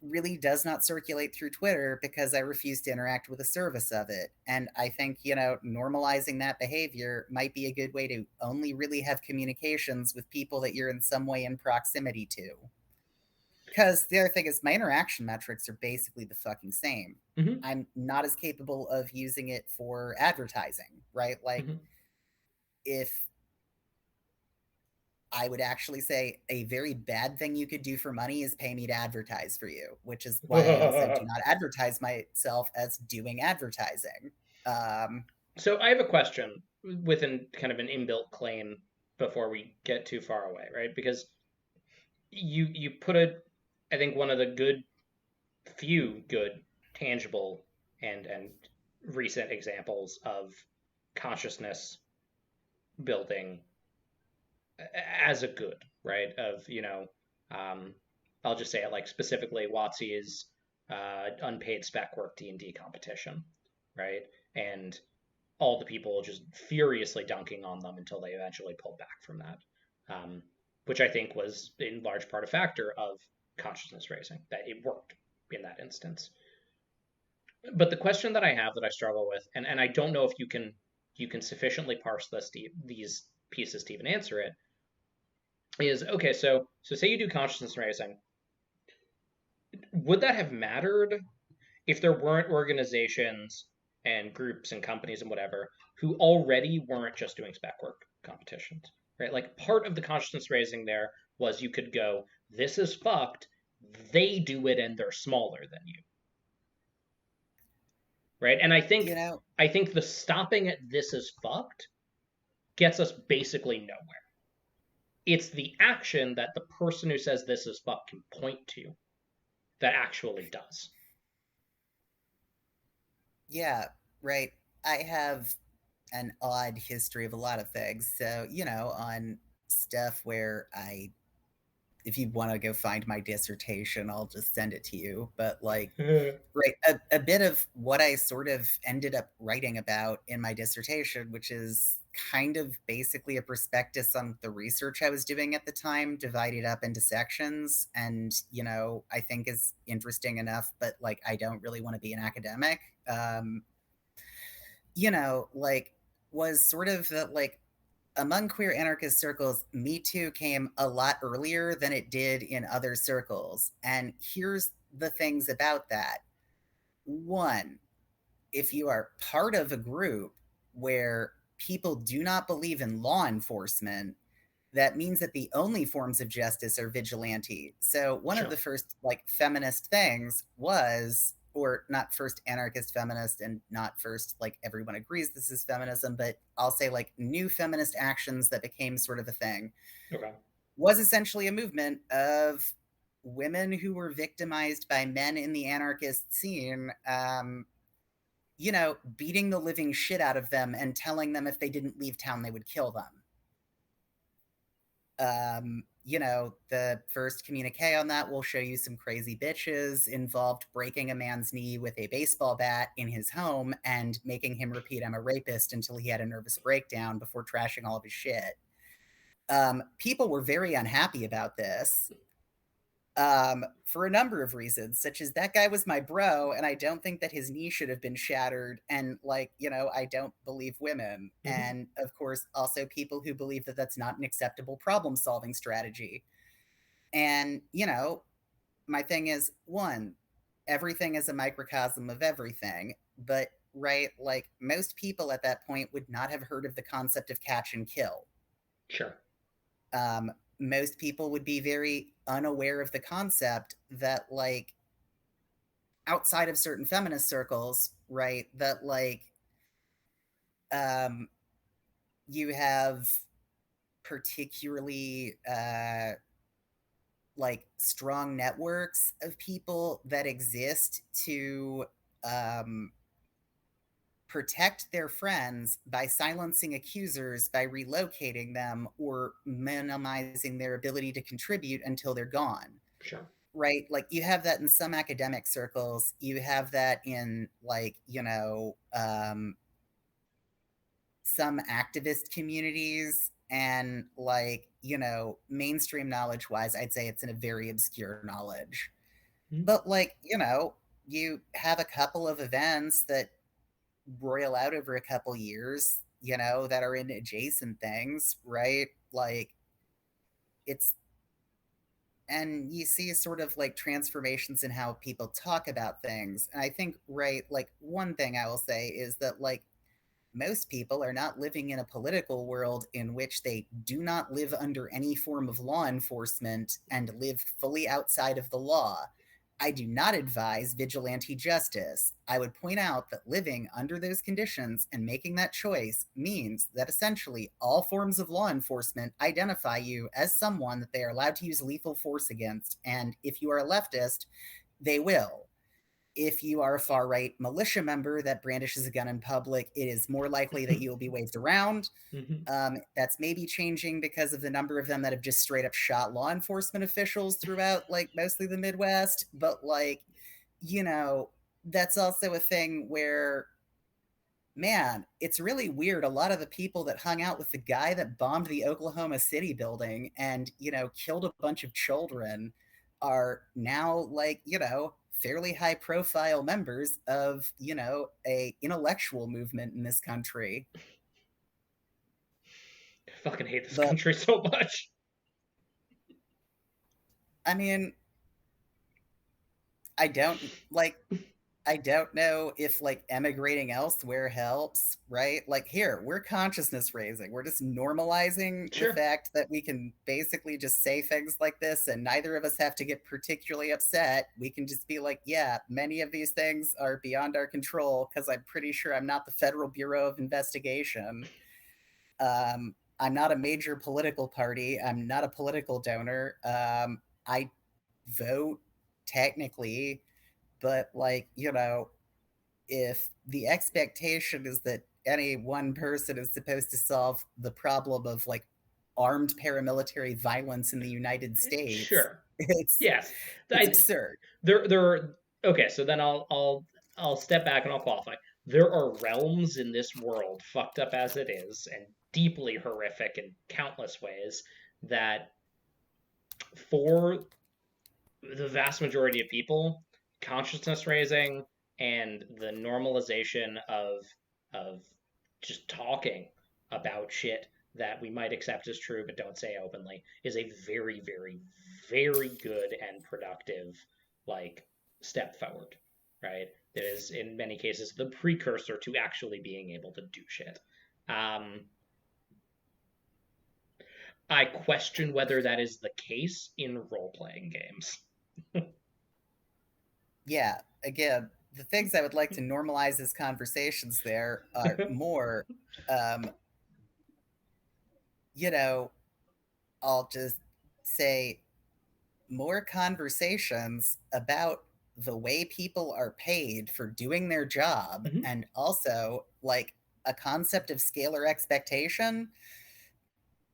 really does not circulate through Twitter because I refuse to interact with the service of it. And I think, you know, normalizing that behavior might be a good way to only really have communications with people that you're in some way in proximity to. Because the other thing is, my interaction metrics are basically the fucking same. Mhm. I'm not as capable of using it for advertising, right? Like, Mhm. if I would actually say a very bad thing you could do for money is pay me to advertise for you, which is why I also do not advertise myself as doing advertising. Um, So I have a question within kind of an inbuilt claim before we get too far away, right? Because you put a, I think one of the few good tangible and recent examples of consciousness building as a good, right? Of, um, I'll just say it like specifically WotC's unpaid spec work D&D competition, right? And all the people just furiously dunking on them until they eventually pulled back from that, um, which I think was in large part a factor of consciousness raising, that it worked in that instance. But the question that I have that I struggle with, and I don't know if you can sufficiently parse these pieces to even answer it, is okay. So say you do consciousness raising, would that have mattered if there weren't organizations and groups and companies and whatever who already weren't just doing spec work competitions, right? Like part of the consciousness raising there was you could go, this is fucked. They do it and they're smaller than you, right? And I you think know, I think the stopping at this is fucked gets us basically nowhere. It's the action that the person who says this is fucked can point to that actually does. yeah, right. I have an odd history of a lot of things. So, you know, on stuff where if you want to go find my dissertation, I'll just send it to you. But like, right, a bit of what I sort of ended up writing about in my dissertation, which is kind of basically a prospectus on the research I was doing at the time, divided up into sections, and I think is interesting enough, but like I don't really want to be an academic. Like was sort of that like among queer anarchist circles, Me Too came a lot earlier than it did in other circles. And here's the things about that. One, if you are part of a group where people do not believe in law enforcement, that means that the only forms of justice are vigilante. So one of Sure. the first like feminist things was, or not first anarchist feminist and not first like everyone agrees this is feminism, but I'll say like new feminist actions that became sort of a thing, Okay. was essentially a movement of women who were victimized by men in the anarchist scene, beating the living shit out of them and telling them if they didn't leave town, they would kill them. The first communique on that will show you some crazy bitches involved breaking a man's knee with a baseball bat in his home and making him repeat I'm a rapist until he had a nervous breakdown before trashing all of his shit. People were very unhappy about this, for a number of reasons, such as that guy was my bro, and I don't think that his knee should have been shattered. And I don't believe women. Mm-hmm. And of course, also people who believe that that's not an acceptable problem solving strategy. And, my thing is one, everything is a microcosm of everything. But, right, like most people at that point would not have heard of the concept of catch and kill. Sure. Most people would be very unaware of the concept that like outside of certain feminist circles, right, that like um you have particularly like strong networks of people that exist to um protect their friends by silencing accusers, by relocating them or minimizing their ability to contribute until they're gone. Sure. Right? Like you have that in some academic circles, you have that in like, some activist communities, and like, mainstream knowledge wise, I'd say it's in a very obscure knowledge. Mm-hmm. But like, you have a couple of events that roil out over a couple years, that are in adjacent things, right? Like it's and you see sort of like transformations in how people talk about things. And I think, right, like one thing I will say is that like most people are not living in a political world in which they do not live under any form of law enforcement and live fully outside of the law. I do not advise vigilante justice. I would point out that living under those conditions and making that choice means that essentially all forms of law enforcement identify you as someone that they are allowed to use lethal force against. And if you are a leftist, they will. If you are a far right militia member that brandishes a gun in public, it is more likely that you will be waved around. Mm-hmm. That's maybe changing because of the number of them that have just straight up shot law enforcement officials throughout, like, mostly the Midwest. But, like, that's also a thing where, man, it's really weird. A lot of the people that hung out with the guy that bombed the Oklahoma City building and, killed a bunch of children are now, like, fairly high profile members of, a intellectual movement in this country. I fucking hate this But country so much. I mean, I don't like I don't know if like emigrating elsewhere helps, right? Like here, we're consciousness raising. We're just normalizing the Sure. fact that we can basically just say things like this and neither of us have to get particularly upset. We can just be like, yeah, many of these things are beyond our control because I'm pretty sure I'm not the Federal Bureau of Investigation. I'm not a major political party. I'm not a political donor. I vote technically, but like, if the expectation is that any one person is supposed to solve the problem of like armed paramilitary violence in the United States, Sure. it's Yes. it's absurd. There. Okay. So then I'll step back and I'll qualify. There are realms in this world, fucked up as it is, and deeply horrific in countless ways, that for the vast majority of people, consciousness raising and the normalization of just talking about shit that we might accept as true but don't say openly is a very, very, very good and productive like step forward, right? That is in many cases the precursor to actually being able to do shit. Um, I question whether that is the case in role playing games. Yeah, again, the things I would like to normalize as conversations there are more, um, you know, I'll just say more conversations about the way people are paid for doing their job, Mm-hmm. and also like a concept of scalar expectation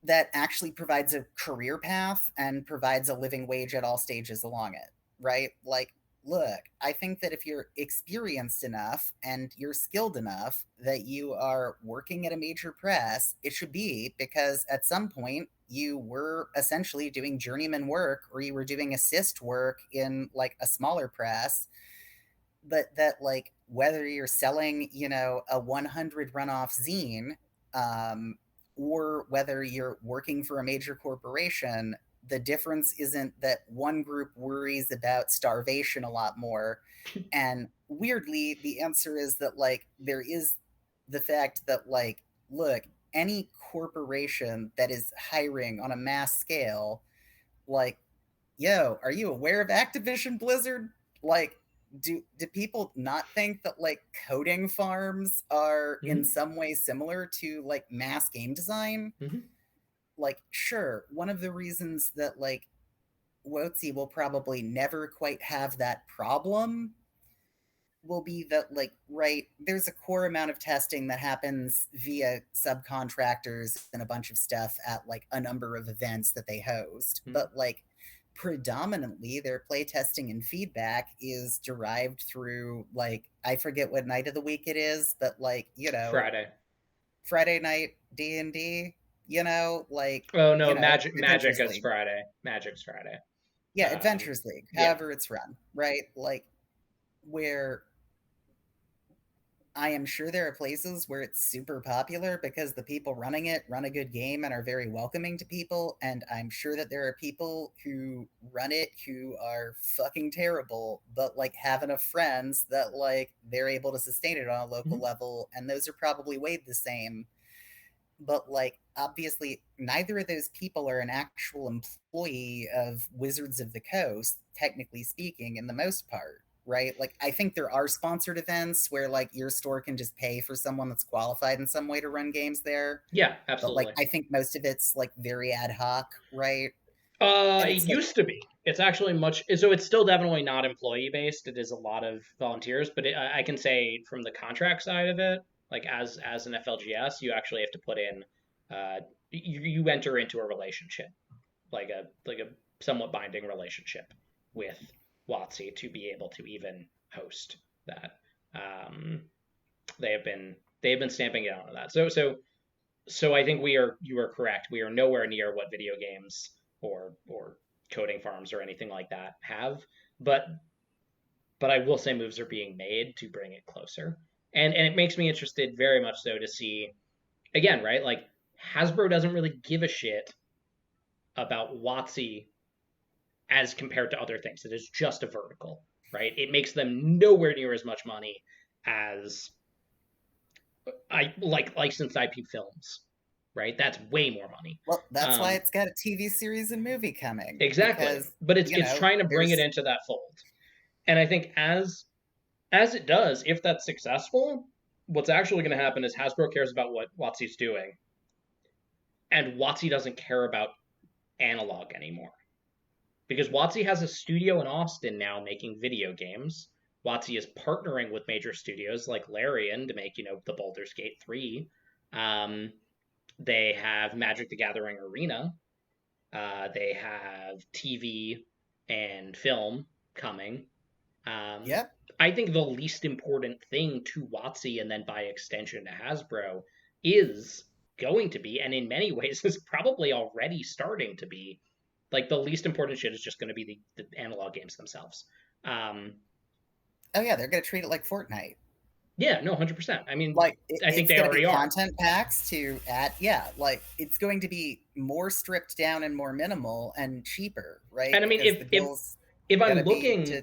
that actually provides a career path and provides a living wage at all stages along it, right? Like, look, I think that if you're experienced enough and you're skilled enough that you are working at a major press, it should be because at some point you were essentially doing journeyman work or you were doing assist work in like a smaller press, but that like whether you're selling, a 100 runoff zine, um, or whether you're working for a major corporation, the difference isn't that one group worries about starvation a lot more. And weirdly, the answer is that like there is the fact that like, look, any corporation that is hiring on a mass scale, like, yo, are you aware of Activision Blizzard? Like, do people not think that like coding farms are in Mm-hmm. some way similar to like mass game design? Mm-hmm. Like, sure, one of the reasons that like WOTC will probably never quite have that problem will be that like, right, there's a core amount of testing that happens via subcontractors and a bunch of stuff at like a number of events that they host, Mm-hmm. but like predominantly their play testing and feedback is derived through like, I forget what night of the week it is, but like, Friday. Friday night D&D, like, Oh no, Magic Adventures is League. Friday. Magic's Friday. Yeah, Adventures League, Yeah. however it's run, right? Like, where I am sure there are places where it's super popular because the people running it run a good game and are very welcoming to people. And I'm sure that there are people who run it who are fucking terrible, but like have enough friends that like they're able to sustain it on a local Mm-hmm. level. And those are probably weighed the same. But like, obviously, neither of those people are an actual employee of Wizards of the Coast, technically speaking, in the most part, right? Like, I think there are sponsored events where like your store can just pay for someone that's qualified in some way to run games there. Yeah, But like, absolutely. I think most of it's like very ad hoc, right? And It it's like, used to be. It's actually much. So it's still definitely not employee based. It is a lot of volunteers, but I can say from the contract side of it, like as an FLGS, you actually have to put in. You enter into a relationship, like a somewhat binding relationship with WotC to be able to even host that. Um, they have been stamping it on that. So I think you are correct. We are nowhere near what video games or coding farms or anything like that have, but I will say moves are being made to bring it closer. And it makes me interested very much so to see again, right? Like Hasbro doesn't really give a shit about WotC as compared to other things. It is just a vertical, right? It makes them nowhere near as much money as I like licensed IP films, right? That's way more money. well, that's why Um, it's got a TV series and movie coming exactly, because, but it's trying to bring it there's, into that fold, and I think as it does, if that's successful, what's actually going to happen is Hasbro cares about what WotC's doing, and WotC doesn't care about analog anymore because WotC has a studio in Austin now making video games. WotC is partnering with major studios like Larian to make the Baldur's Gate 3. Um, they have Magic the Gathering Arena. They have TV and film coming. Um, yep. I think the least important thing to WotC and then by extension to Hasbro is going to be, and in many ways is probably already starting to be. Like the least important shit is just going to be the analog games themselves. Um, Oh yeah, they're gonna treat it like Fortnite. yeah, no, 100%. I mean, Like I think it's they going to be already are. content packs to add. Yeah, like it's going to be more stripped down and more minimal and cheaper, right? And I mean, Because the bill's if going I'm to be looking to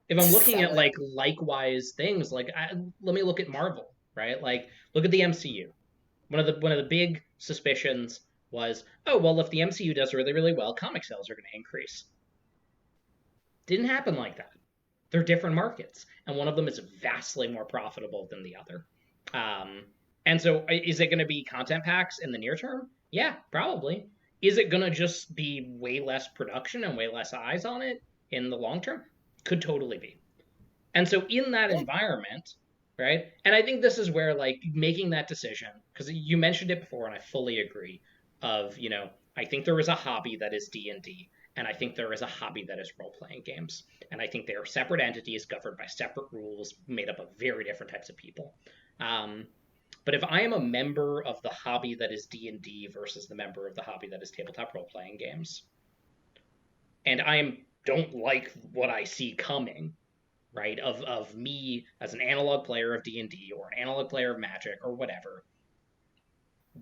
if I'm looking sell at it. like likewise things, like let me look at Marvel, right? Like look at the MCU. One of the big suspicions was, oh well, if the MCU does really really well, comic sales are going to increase. Didn't happen like that. They're different markets, and one of them is vastly more profitable than the other. Um, and so, is it going to be content packs in the near term? Yeah, probably. Is it going to just be way less production and way less eyes on it in the long term? Could totally be. And so, in that Yeah, environment, right? And I think this is where like making that decision, because you mentioned it before, and I fully agree. Of I think there is a hobby that is D&D, and I think there is a hobby that is role playing games, and I think they are separate entities governed by separate rules, made up of very different types of people. Um, but if I am a member of the hobby that is D&D versus the member of the hobby that is tabletop role playing games, and don't like what I see coming, right? Of me as an analog player of D&D or an analog player of Magic or whatever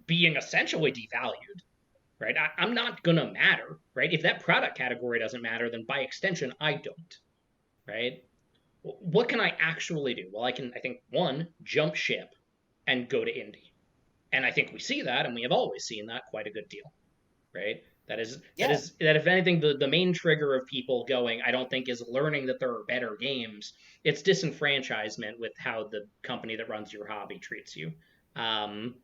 being essentially devalued, right? I'm not gonna matter, right? If that product category doesn't matter, then by extension I don't, right? What can I actually do? Well, I think one, jump ship and go to indie. And I think we see that, and we have always seen that quite a good deal, right? yeah, That if anything, the main trigger of people going, I don't think is learning that there are better games. It's disenfranchisement with how the company that runs your hobby treats you. Um,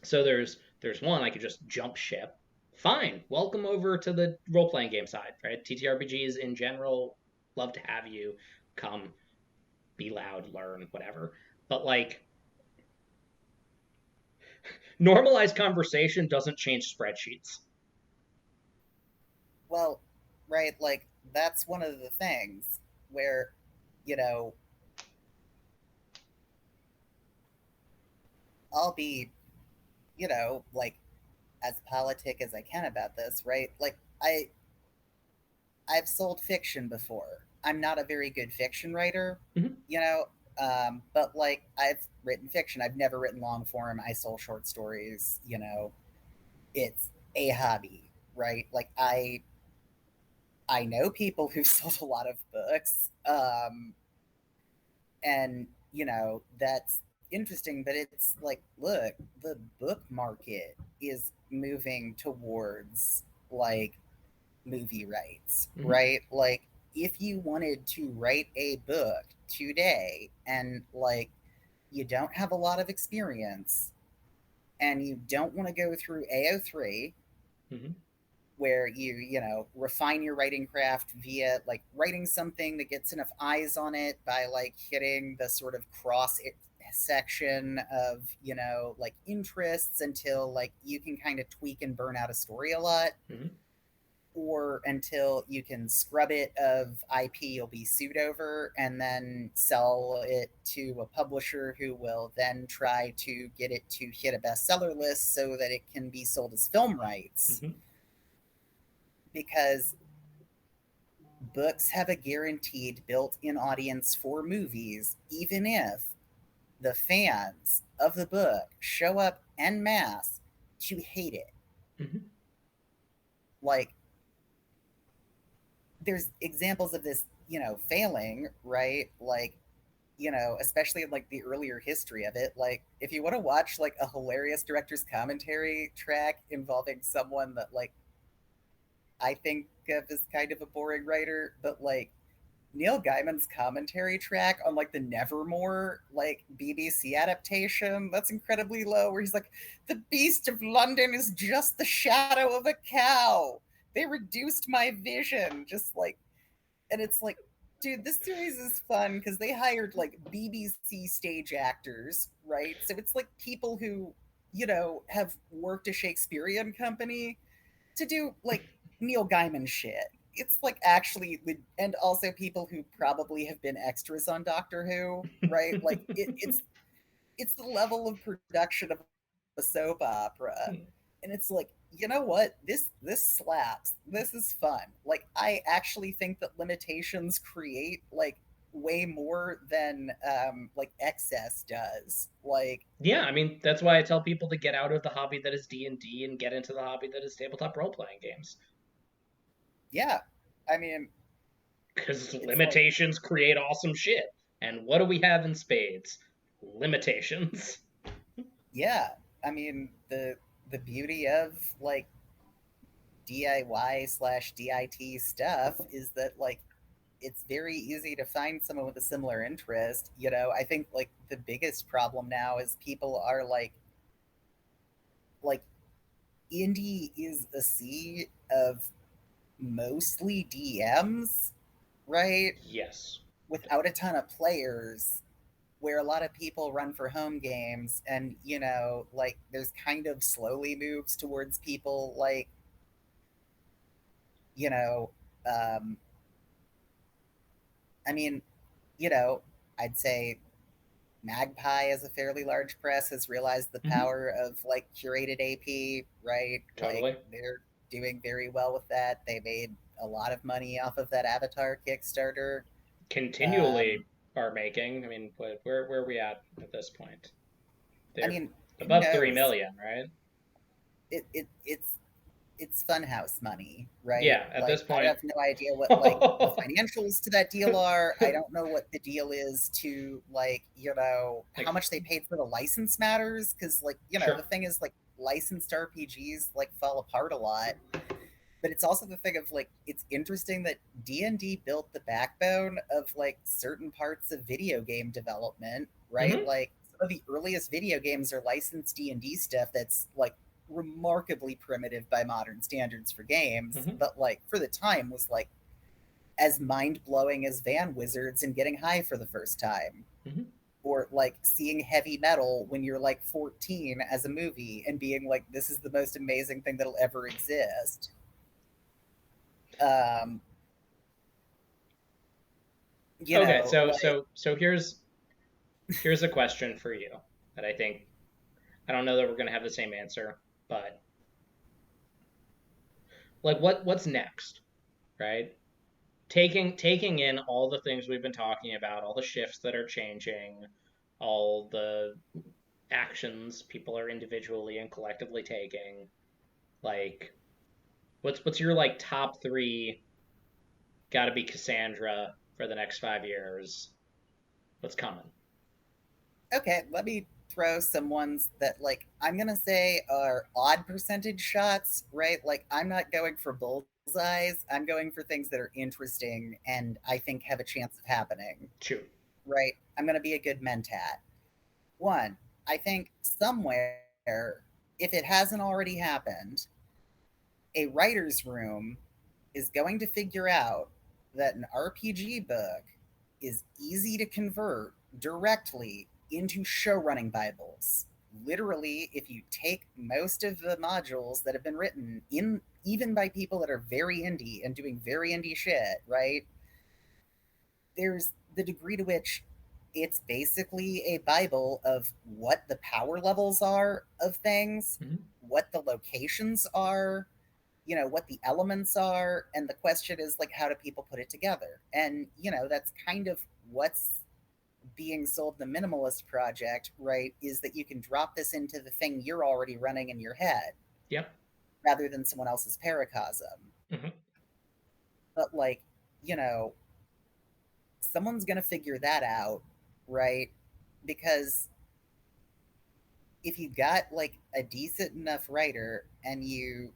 so there's one, I could just jump ship. Fine, welcome over to the role playing game side, right? TTRPGs in general, love to have you come, be loud, learn, whatever. But like normalized conversation doesn't change spreadsheets. well, right, like that's one of the things where, you know, I'll be, like as politic as I can about this, right? Like I've sold fiction before. I'm not a very good fiction writer, Mm-hmm. you know, but like I've written fiction. I've never written long form. I sold short stories. It's a hobby, right? Like I know people who've sold a lot of books, and that's interesting. But it's like, look, the book market is moving towards like movie rights, Mm-hmm. right? Like, if you wanted to write a book today and, like, you don't have a lot of experience and you don't want to go through AO3, Mm-hmm. where refine your writing craft via, like, writing something that gets enough eyes on it by, like, hitting the sort of section of, like, interests until, like, you can kind of tweak and burn out a story a lot, Mm-hmm. or until you can scrub it of IP you'll be sued over and then sell it to a publisher who will then try to get it to hit a bestseller list so that it can be sold as film rights. Mm-hmm. Because books have a guaranteed built in audience for movies, even if the fans of the book show up en masse to hate it. Mm-hmm. Like, there's examples of this, failing, right? Like, especially in like the earlier history of it. Like, if you want to watch like a hilarious director's commentary track involving someone that like I think of as kind of a boring writer, but like Neil Gaiman's commentary track on like the Nevermore like BBC adaptation, that's incredibly low, where he's like, the beast of London is just the shadow of a cow. They reduced my vision. Just like, and it's like, dude, this series is fun because they hired like BBC stage actors, right? So it's like people who, have worked a Shakespearean company to do like Neil Gaiman shit. It's like actually, and also people who probably have been extras on Doctor Who, right? Like it's the level of production of a soap opera. Hmm. And it's like, you know what? This slaps. This is fun. Like I actually think that limitations create like way more than like excess does. Like Yeah, I mean that's why I tell people to get out of the hobby that is D&D and get into the hobby that is tabletop role playing games. yeah. I mean, Because it's like limitations create awesome shit. And what do we have in spades? Limitations. yeah. I mean the beauty of like DIY/DIT stuff is that like it's very easy to find someone with a similar interest. You know, I think like the biggest problem now is people are like indie is a sea of mostly DMs, right? Yes. Without a ton of players, where a lot of people run for home games, and you know, like there's kind of slowly moves towards people like, you know, um, I mean, you know, I'd say Magpie, as a fairly large press, has realized the Mm-hmm. power of like curated AP, right? Like Totally. they're doing very well with that. They made a lot of money off of that Avatar Kickstarter. Um, Continually are making. I mean, where are we at this point? I They're mean, who above three knows? million, right? It's funhouse money, right? Yeah, at Like this I point. have no idea what like the financials to that deal are. I don't know what the deal is to like, you know, how Like, much they paid for the license matters because like, you know, sure. the thing is like licensed RPGs like fall apart a lot. But it's also the thing of like it's interesting that D&D built the backbone of like certain parts of video game development, right? Mm-hmm. Like some of the earliest video games are licensed D&D stuff that's like remarkably primitive by modern standards for games, Mm-hmm. but like for the time was like as mind-blowing as Van Wizards and getting high for the first time, Mm-hmm. or like seeing heavy metal when you're like 14 as a movie and being like this is the most amazing thing that'll ever exist. um you Okay, know, so like, so so here's a question for you that I think I don't know that we're gonna have the same answer, but like what's next, right? Taking in all the things we've been talking about, all the shifts that are changing, all the actions people are individually and collectively taking, like what's your like top three gotta be Cassandra for the next 5 years? What's coming? okay, let me throw some ones that like I'm gonna say are odd percentage shots, right? Like I'm not going for bullseyes. I'm going for things that are interesting and I think have a chance of happening, Two. right? I'm gonna be a good mentat. One, I think somewhere, if it hasn't already happened, a writer's room is going to figure out that an RPG book is easy to convert directly into show running Bibles. Literally, if you take most of the modules that have been written in even by people that are very indie and doing very indie shit, right? There's the degree to which it's basically a Bible of what the power levels are of things, Mm-hmm. what the locations are, you know, what the elements are, and the question is like how do people put it together? And you know, that's kind of what's being sold in the minimalist project, right? Is that you can drop this into the thing you're already running in your head Yep. rather than someone else's paracosm. Mm-hmm. But like, you know, someone's gonna figure that out, right? Because if you got like a decent enough writer and you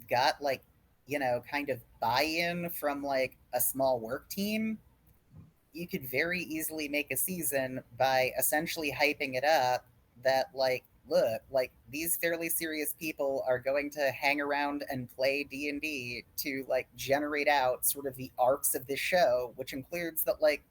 got like, you know, kind of buy-in from like a small work team, you could very easily make a season by essentially hyping it up that like look, like these fairly serious people are going to hang around and play D&D to like generate out sort of the arcs of this show, which includes that like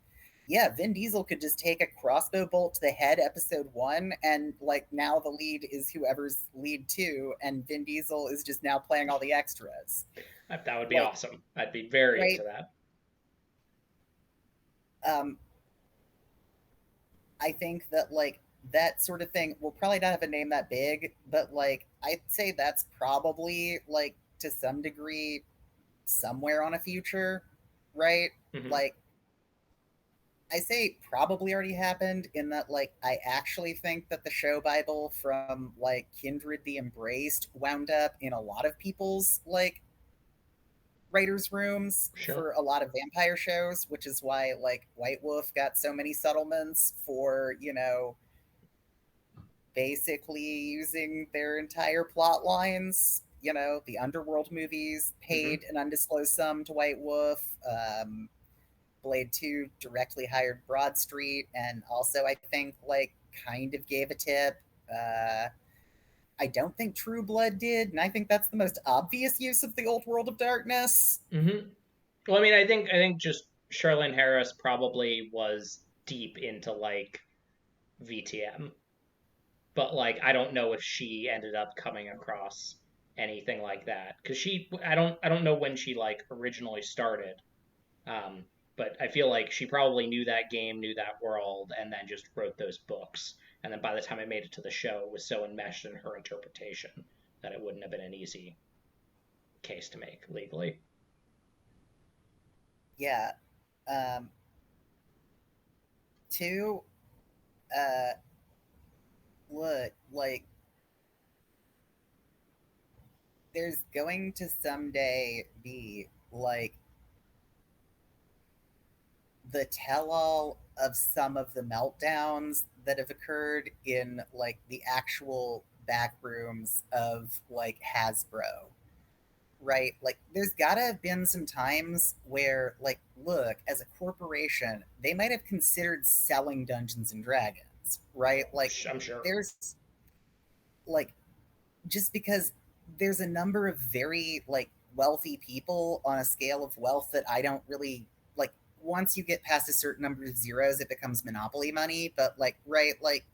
yeah, Vin Diesel could just take a crossbow bolt to the head episode 1 and like now the lead is whoever's lead 2 and Vin Diesel is just now playing all the extras. That would be Like, awesome. I'd be very into right? that. Um I think that like that sort of thing will probably not have a name that big, but like I'd say that's probably like to some degree somewhere on a future, right? Hmm. Like I say probably already happened in that like I actually think that the show Bible from like Kindred the Embraced wound up in a lot of people's like writers' rooms Sure. for a lot of vampire shows, which is why like White Wolf got so many settlements for, basically using their entire plot lines. The Underworld movies Hmm. paid an undisclosed sum to White Wolf. Blade 2 directly hired Broad Street, and also, I think, like, kind of gave a tip. I don't think True Blood did, and I think that's the most obvious use of the old World of Darkness. Hmm. Well, I mean, I think just Charlene Harris probably was deep into like VTM, but like I don't know if she ended up coming across anything like that because I don't know when she like originally started. Um, but I feel like she probably knew that game, knew that world, and then just wrote those books. And then by the time it made it to the show, it was so enmeshed in her interpretation that it wouldn't have been an easy case to make legally. Yeah. Um, Two, uh, look, like, there's going to someday be, like, the tell all of some of the meltdowns that have occurred in like the actual back rooms of like Hasbro, right? Like there's gotta have been some times where like look, as a corporation, they might have considered selling Dungeons and Dragons, right? Like I'm sure. there's like just because there's a number of very like wealthy people on a scale of wealth that I don't really like. Once you get past a certain number of zeros, it becomes monopoly money. But like, right, like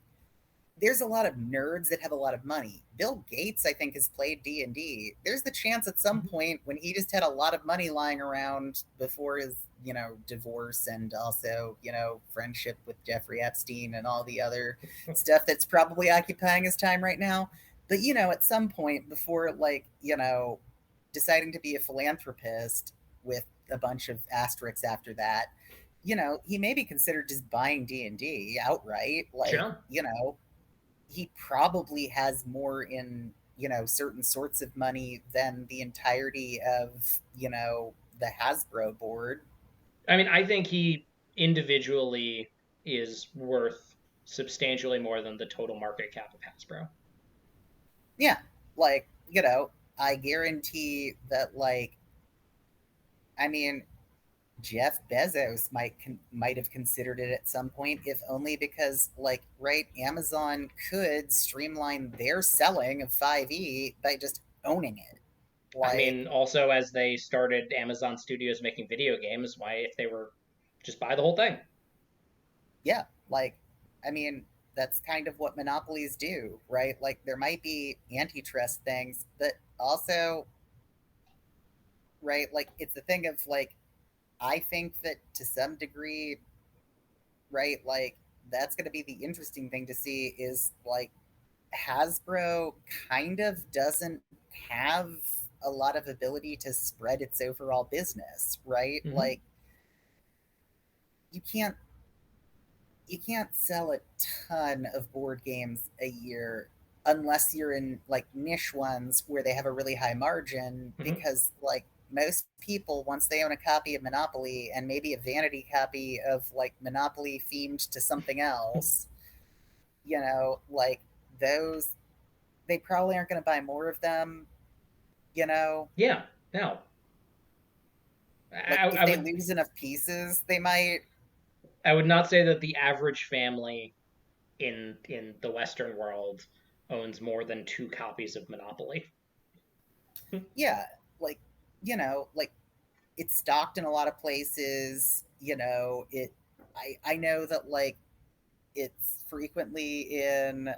there's a lot of nerds that have a lot of money. Bill Gates, I think, has played D&D. There's the chance at some Mhm. point when he just had a lot of money lying around before his, divorce and also, friendship with Jeffrey Epstein and all the other stuff that's probably occupying his time right now. But, at some point before, like, deciding to be a philanthropist with a bunch of asterisks after that, he maybe considered just buying D&D outright. Like, Sure. he probably has more in certain sorts of money than the entirety of the Hasbro board. I mean, I think he individually is worth substantially more than the total market cap of Hasbro. Yeah, like I guarantee that I mean Jeff Bezos might have considered it at some point, if only because right, Amazon could streamline their selling of 5e by just owning it. I Like mean, also as they started Amazon Studios making video games, why if they were just buy the whole thing? yeah, I mean, that's kind of what monopolies do, right? Like, there might be antitrust things, but also, right, like, it's the thing of, like, I think that to some degree, right, like, that's going to be the interesting thing to see is, like, Hasbro kind of doesn't have a lot of ability to spread its overall business, right? Hmm. Like, you can't you can't sell a ton of board games a year unless you're in like niche ones where they have a really high margin, Hmm. because like most people, once they own a copy of Monopoly and maybe a vanity copy of like Monopoly themed to something else, like those, they probably aren't going to buy more of them. you know Yeah. No. like I, if I they would lose enough pieces, they might. I would not say that the average family in the Western world owns more than two copies of Monopoly. Yeah, like like it's stocked in a lot of places. I know that like it's in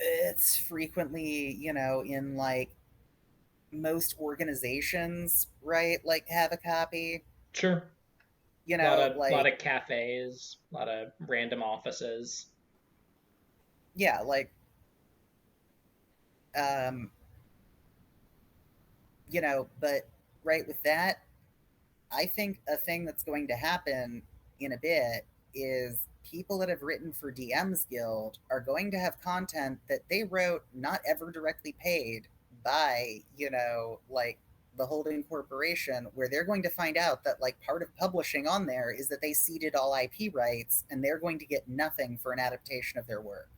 it's frequently in like most organizations, right? Like have a copy. Sure. You A lot know, of like cafes, a lot of random offices. yeah, like um, but right with that, I think a thing that's going to happen in a bit is people that have written for DM's Guild are going to have content that they wrote not ever directly paid by, like the holding corporation, where they're going to find out that like part of publishing on there is that they ceded all IP rights and they're going to get nothing for an adaptation of their work.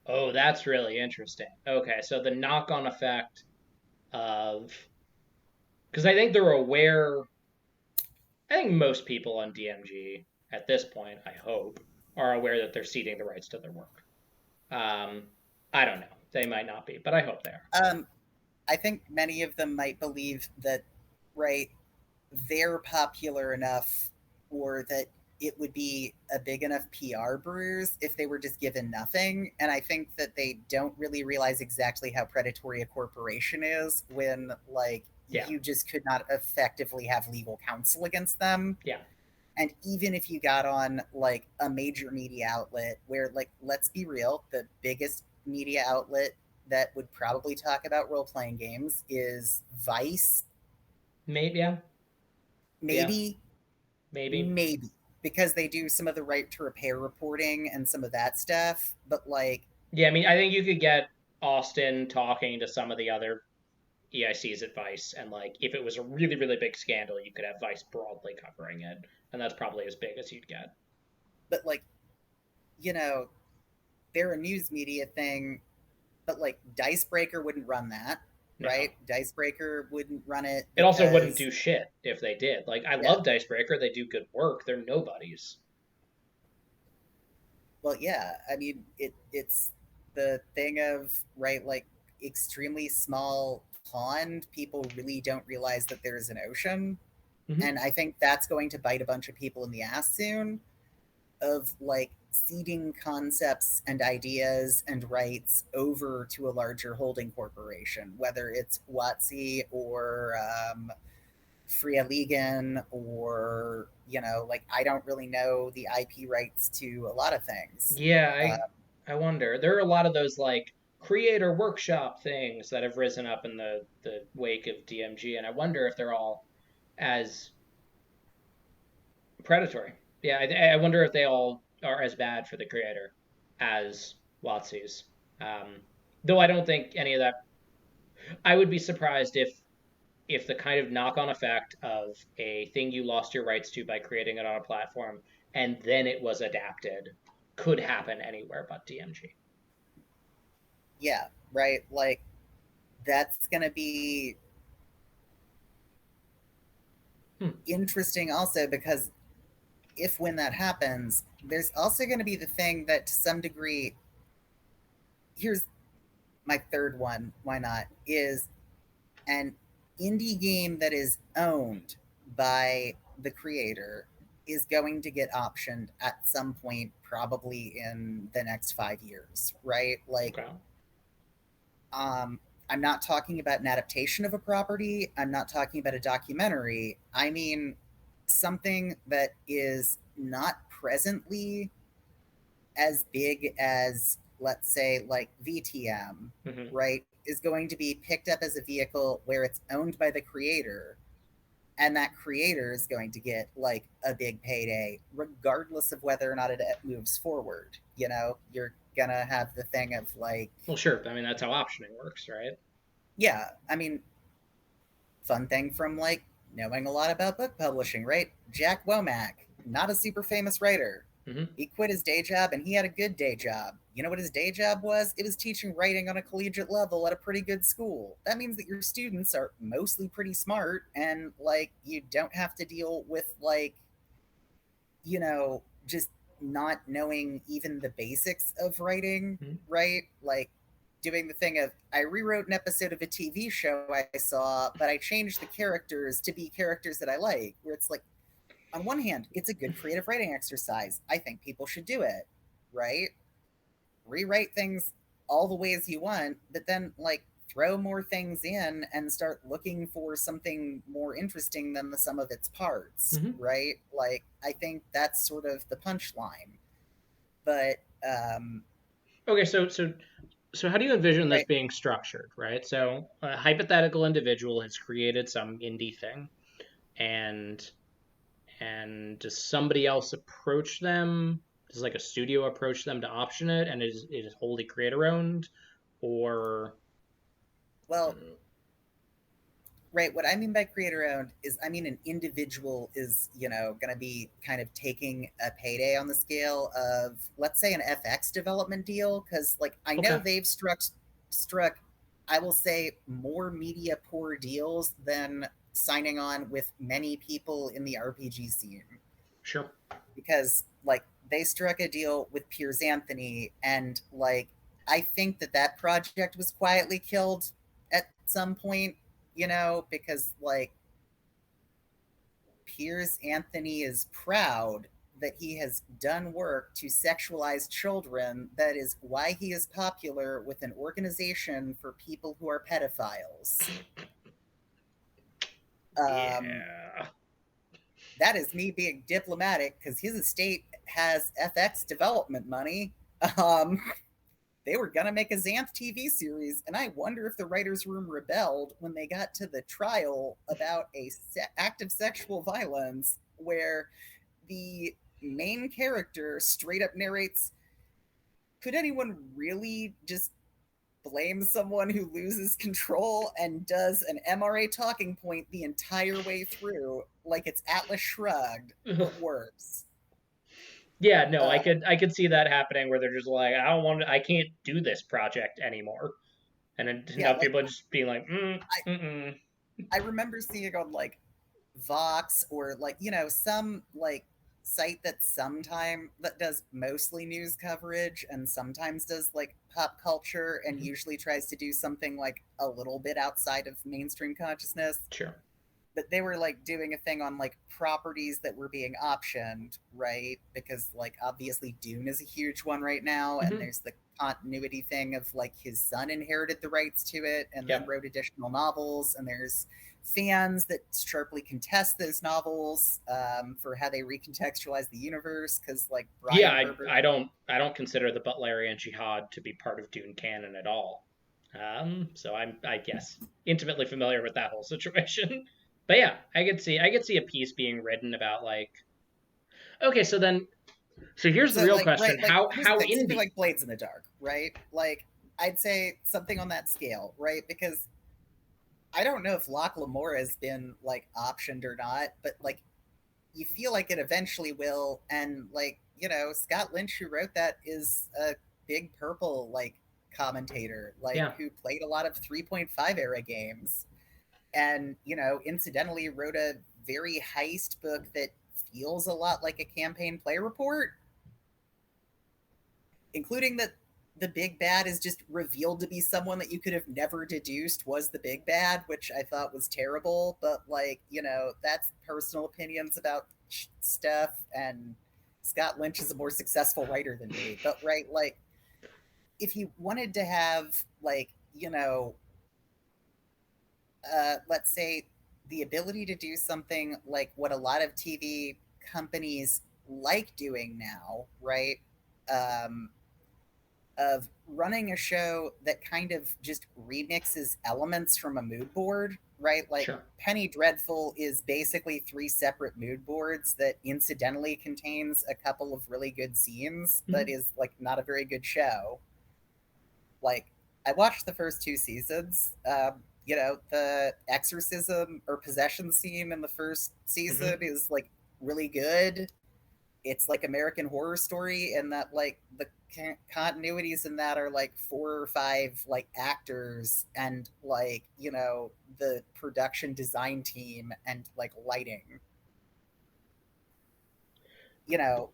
Oh, that's really interesting. Okay, so the knock-on effect of, because I think they're aware. I think most people on DMG at this point, I hope, are aware that they're ceding the rights to their work. Um, I don't know. They might not be, but I hope they are. Um, I think many of them might believe that, right, they're popular enough, or that it would be a big enough PR bruise if they were just given nothing. And I think that they don't really realize exactly how predatory a corporation is when, like, Yeah, you just could not effectively have legal counsel against them. yeah. And even if you got on like a major media outlet, where, like, let's be real, the biggest media outlet that would probably talk about role playing games is Vice. Maybe, yeah, yeah, Maybe, maybe. maybe, because they do some of the right to repair reporting and some of that stuff. But like, Yeah, I mean, I think you could get Austin talking to some of the other EIC's advice, and like, if it was a really, really big scandal, you could have Vice broadly covering it, and that's probably as big as you'd get. but like, you know, they're a news media thing, but like Dicebreaker wouldn't run that, No, right? Dicebreaker wouldn't run it it also wouldn't because, do shit if they did. Like, I yeah, love Dicebreaker; they do good work. They're nobodies. well, yeah, I mean, it's the thing of, right, like, extremely small pond. People really don't realize that there's an ocean, Mm-hmm. and I think that's going to bite a bunch of people in the ass soon. Of like seeding concepts and ideas and rights over to a larger holding corporation, whether it's WotC or Fria Ligan, or, like, I don't really know the IP rights to a lot of things. Yeah, Uh, I wonder. There are a lot of those like creator workshop things that have risen up in the wake of DMG, and I wonder if they're all as predatory. Yeah, I wonder if they all are as bad for the creator as WotC's. Um, though I don't think any of that. I would be surprised if the kind of knock-on effect of a thing you lost your rights to by creating it on a platform and then it was adapted could happen anywhere but DMG. yeah, right. Like, that's going to be Hmm. interesting also, because if when that happens, there's also going to be the thing that to some degree, here's my third one, why not, is an indie game that is owned by the creator is going to get optioned at some point, probably in the next 5 years, right? Like, Okay. um, I'm not talking about an adaptation of a property. I'm not talking about a documentary. I mean, something that is not presently as big as, let's say, like VTM, Mm-hmm. right, is going to be picked up as a vehicle where it's owned by the creator, and that creator is going to get like a big payday regardless of whether or not it moves forward. You're gonna have the thing of like, Well, sure. I mean, that's how optioning works, right? yeah, I mean, fun thing from like knowing a lot about book publishing, right? Jack Womack, not a super famous writer. Mm-hmm. He quit his day job and he had a good day job. You know what his day job was? It was teaching writing on a collegiate level at a pretty good school. That means that your students are mostly pretty smart, and like you don't have to deal with like, just not knowing even the basics of writing, Mm-hmm. right? Like doing the thing of, I rewrote an episode of a TV show I saw, but I changed the characters to be characters that I like, where it's like, on one hand, it's a good creative writing exercise. I think people should do it, right? Rewrite things all the ways you want, but then, like, throw more things in and start looking for something more interesting than the sum of its parts, Mm-hmm. right? Like, I think that's sort of the punchline. But Okay, so how do you envision this right, being structured, right? So a hypothetical individual has created some indie thing, and does somebody else approach them? Does like a studio approach them to option it, and it is wholly creator owned, or well, right, what I mean by creator owned is, I mean, an individual is, going to be kind of taking a payday on the scale of, let's say, an FX development deal. Because, like, I know okay, they've struck, I will say, more media poor deals than signing on with many people in the RPG scene. sure, Because, like, they struck a deal with Piers Anthony, and, like, I think that project was quietly killed at some point, because, like, Piers Anthony is proud that he has done work to sexualize children. That is why he is popular with an organization for people who are pedophiles. Um, yeah. that is me being diplomatic, because his estate has FX development money. Um, they were going to make a Xanth TV series, and I wonder if the writers' room rebelled when they got to the trial about a act of sexual violence where the main character straight up narrates, could anyone really just blame someone who loses control, and does an MRA talking point the entire way through, like it's Atlas Shrugged, but worse. Yeah, no, I Uh, could see that happening where they're just like, I can't do this project anymore, and then yeah, enough like people just being like, I, mm. I remember seeing on like Vox, or like, some like site that does mostly news coverage and sometimes does like pop culture, and Mhm. usually tries to do something like a little bit outside of mainstream consciousness. Sure. But they were like doing a thing on like properties that were being optioned, right? Because, like, obviously Dune is a huge one right now, and Hmm. there's the continuity thing of like his son inherited the rights to it and then Yep. wrote additional novels, and there's fans that sharply contest those novels, for how they recontextualize the universe, because like Yeah, Brian Herbert. I don't consider the Butlerian Jihad to be part of Dune canon at all. So I guess intimately familiar with that whole situation. But yeah, I could see a piece being written about like, okay, so here's the So, real like, question: right, like, here's the how thing, something indie? like Blades in the Dark, right? Like, I'd say something on that scale, right? Because I don't know if Locke Lamore has been like optioned or not, but like, you feel like it eventually will. And, like, Scott Lynch, who wrote that, is a big purple like commentator, like, Yeah, who played a lot of 3.5 era games, and incidentally wrote a very heist book that feels a lot like a campaign play report, including that the big bad is just revealed to be someone that you could have never deduced was the big bad, which I thought was terrible. But, like, that's personal opinions about stuff, and Scott Lynch is a more successful writer than me. But, right, like, if you wanted to have, like, let's say, the ability to do something like what a lot of TV companies like doing now, right? Um, of running a show that kind of just remixes elements from a mood board, right? Like, sure. Penny Dreadful is basically three separate mood boards that incidentally contains a couple of really good scenes, but Mhm. is like not a very good show. Like, I watched the first two seasons. The exorcism or possession scene in the first season Mhm. is like really good. It's like American Horror Story, and that, like, the continuities in that are like four or five like actors, and, like, the production design team, and like lighting.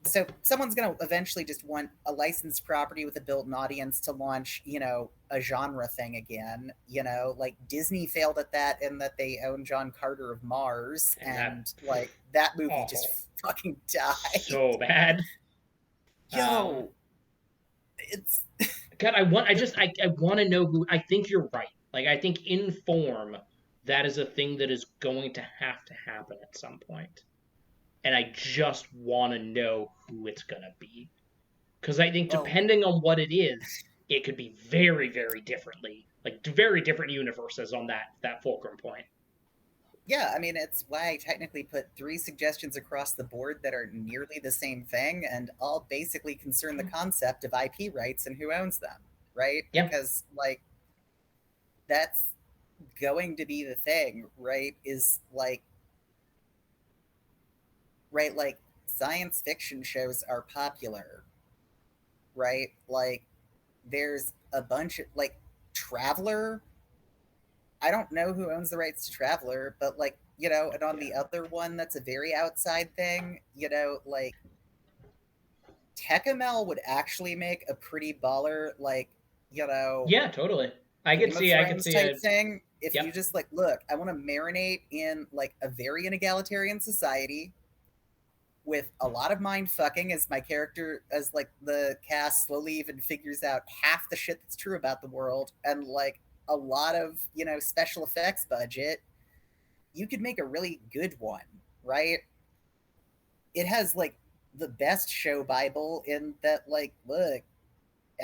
So someone's going to eventually just want a licensed property with a built-in audience to launch, a genre thing again. Like, Disney failed at that in that they own John Carter of Mars, And that and, like, that movie just awful, fucking died. so bad. Um, Yo, it's God, I want to know who. I think you're right. Like, I think in form, that is a thing that is going to have to happen at some point. And I just want to know who it's going to be. Because I think Well, depending on what it is, it could be very, very differently. Like, very different universes on that fulcrum point. yeah, I mean, it's why I technically put 3 suggestions across the board that are nearly the same thing and all basically concern the concept of IP rights and who owns them, right? Yeah. Because, like, that's going to be the thing, right? Is like, right, like, science fiction shows are popular, right? Like, there's a bunch of, like, Traveler. I don't know who owns the rights to Traveler, but, like, and on the Yeah. other one that's a very outside thing, like, Tekkamel would actually make a pretty baller, like, you know, Yeah, totally. I could Game of see, I could Thrones see type a, thing. If you yep. just like, look, I want to marinate in like a very inegalitarian society with a lot of mind fucking as my character, as like the cast slowly even figures out half the shit that's true about the world, and like a lot of, special effects budget, you could make a really good one, right? It has like the best show Bible in that, like, look,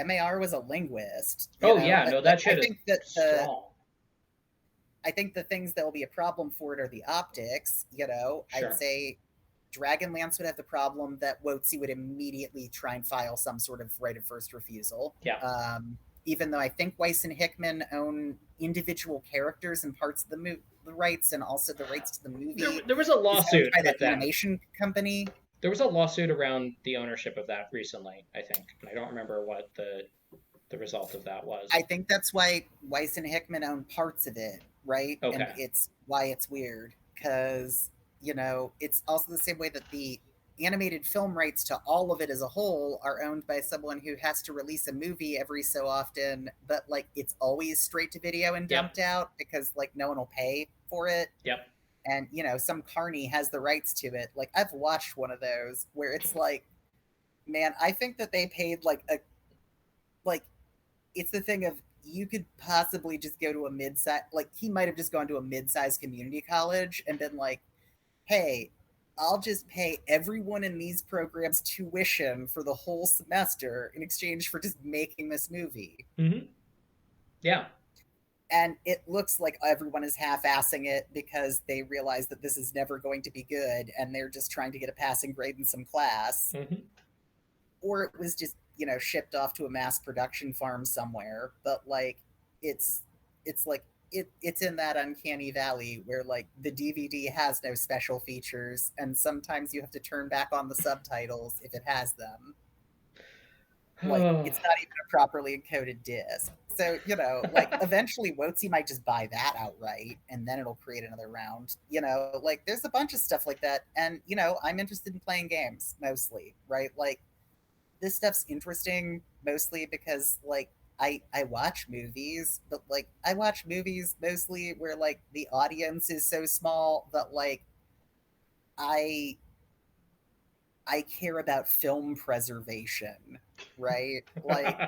MAR was a linguist, Oh, yeah, no, like that shit is strong. I think the things that will be a problem for it are the optics. I'd Sure. say Dragonlance would have the problem that WotC would immediately try and file some sort of right of first refusal. Yeah. Even though I think Weiss and Hickman own individual characters and parts of the rights, and also the rights to the movie There was a is owned lawsuit by that with them. animation company. There was a lawsuit around the ownership of that recently, I think. And I don't remember what the result of that was. I think that's why Weiss and Hickman own parts of it, right? And Okay. it's why it's weird because, it's also the same way that the animated film rights to all of it as a whole are owned by someone who has to release a movie every so often, but like it's always straight to video and Yep. dumped out because like no one will pay for it. Yep. And, some carny has the rights to it. Like I've watched one of those where it's like, man, I think that they paid like it's the thing of, you could possibly just go to a mid-size, like he might have just gone to a mid-sized community college and been like, hey, I'll just pay everyone in these programs tuition for the whole semester in exchange for just making this movie. Mm-hmm. Yeah. And it looks like everyone is half-assing it because they realize that this is never going to be good and they're just trying to get a passing grade in some class. Mm-hmm. Or it was just, shipped off to a mass production farm somewhere. But like, it's like it's in that uncanny valley where like the DVD has no special features, and sometimes you have to turn back on the subtitles if it has them. Like it's not even a properly encoded disc. So, like eventually WotC might just buy that outright and then it'll create another round. Like there's a bunch of stuff like that. And, I'm interested in playing games mostly, right? Like this stuff's interesting mostly because like I watch movies, but like I watch movies mostly where like the audience is so small that like I I care about film preservation, right? Like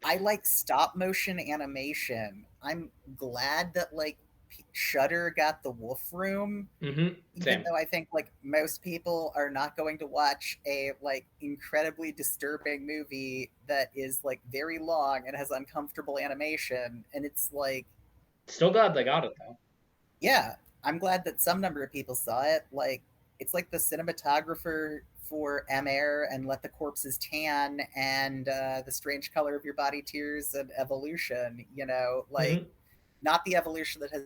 I like stop motion animation. I'm glad that like Shudder got the Wolf Room, Mm-hmm. even Same. though I think like most people are not going to watch a like incredibly disturbing movie that is like very long and has uncomfortable animation. And it's like, Still glad they got it though. yeah, I'm glad that some number of people saw it. Like, it's like the cinematographer for Amer and Let the Corpses Tan and The Strange Color of Your Body Tears and Evolution, like, Mm-hmm. not the Evolution that has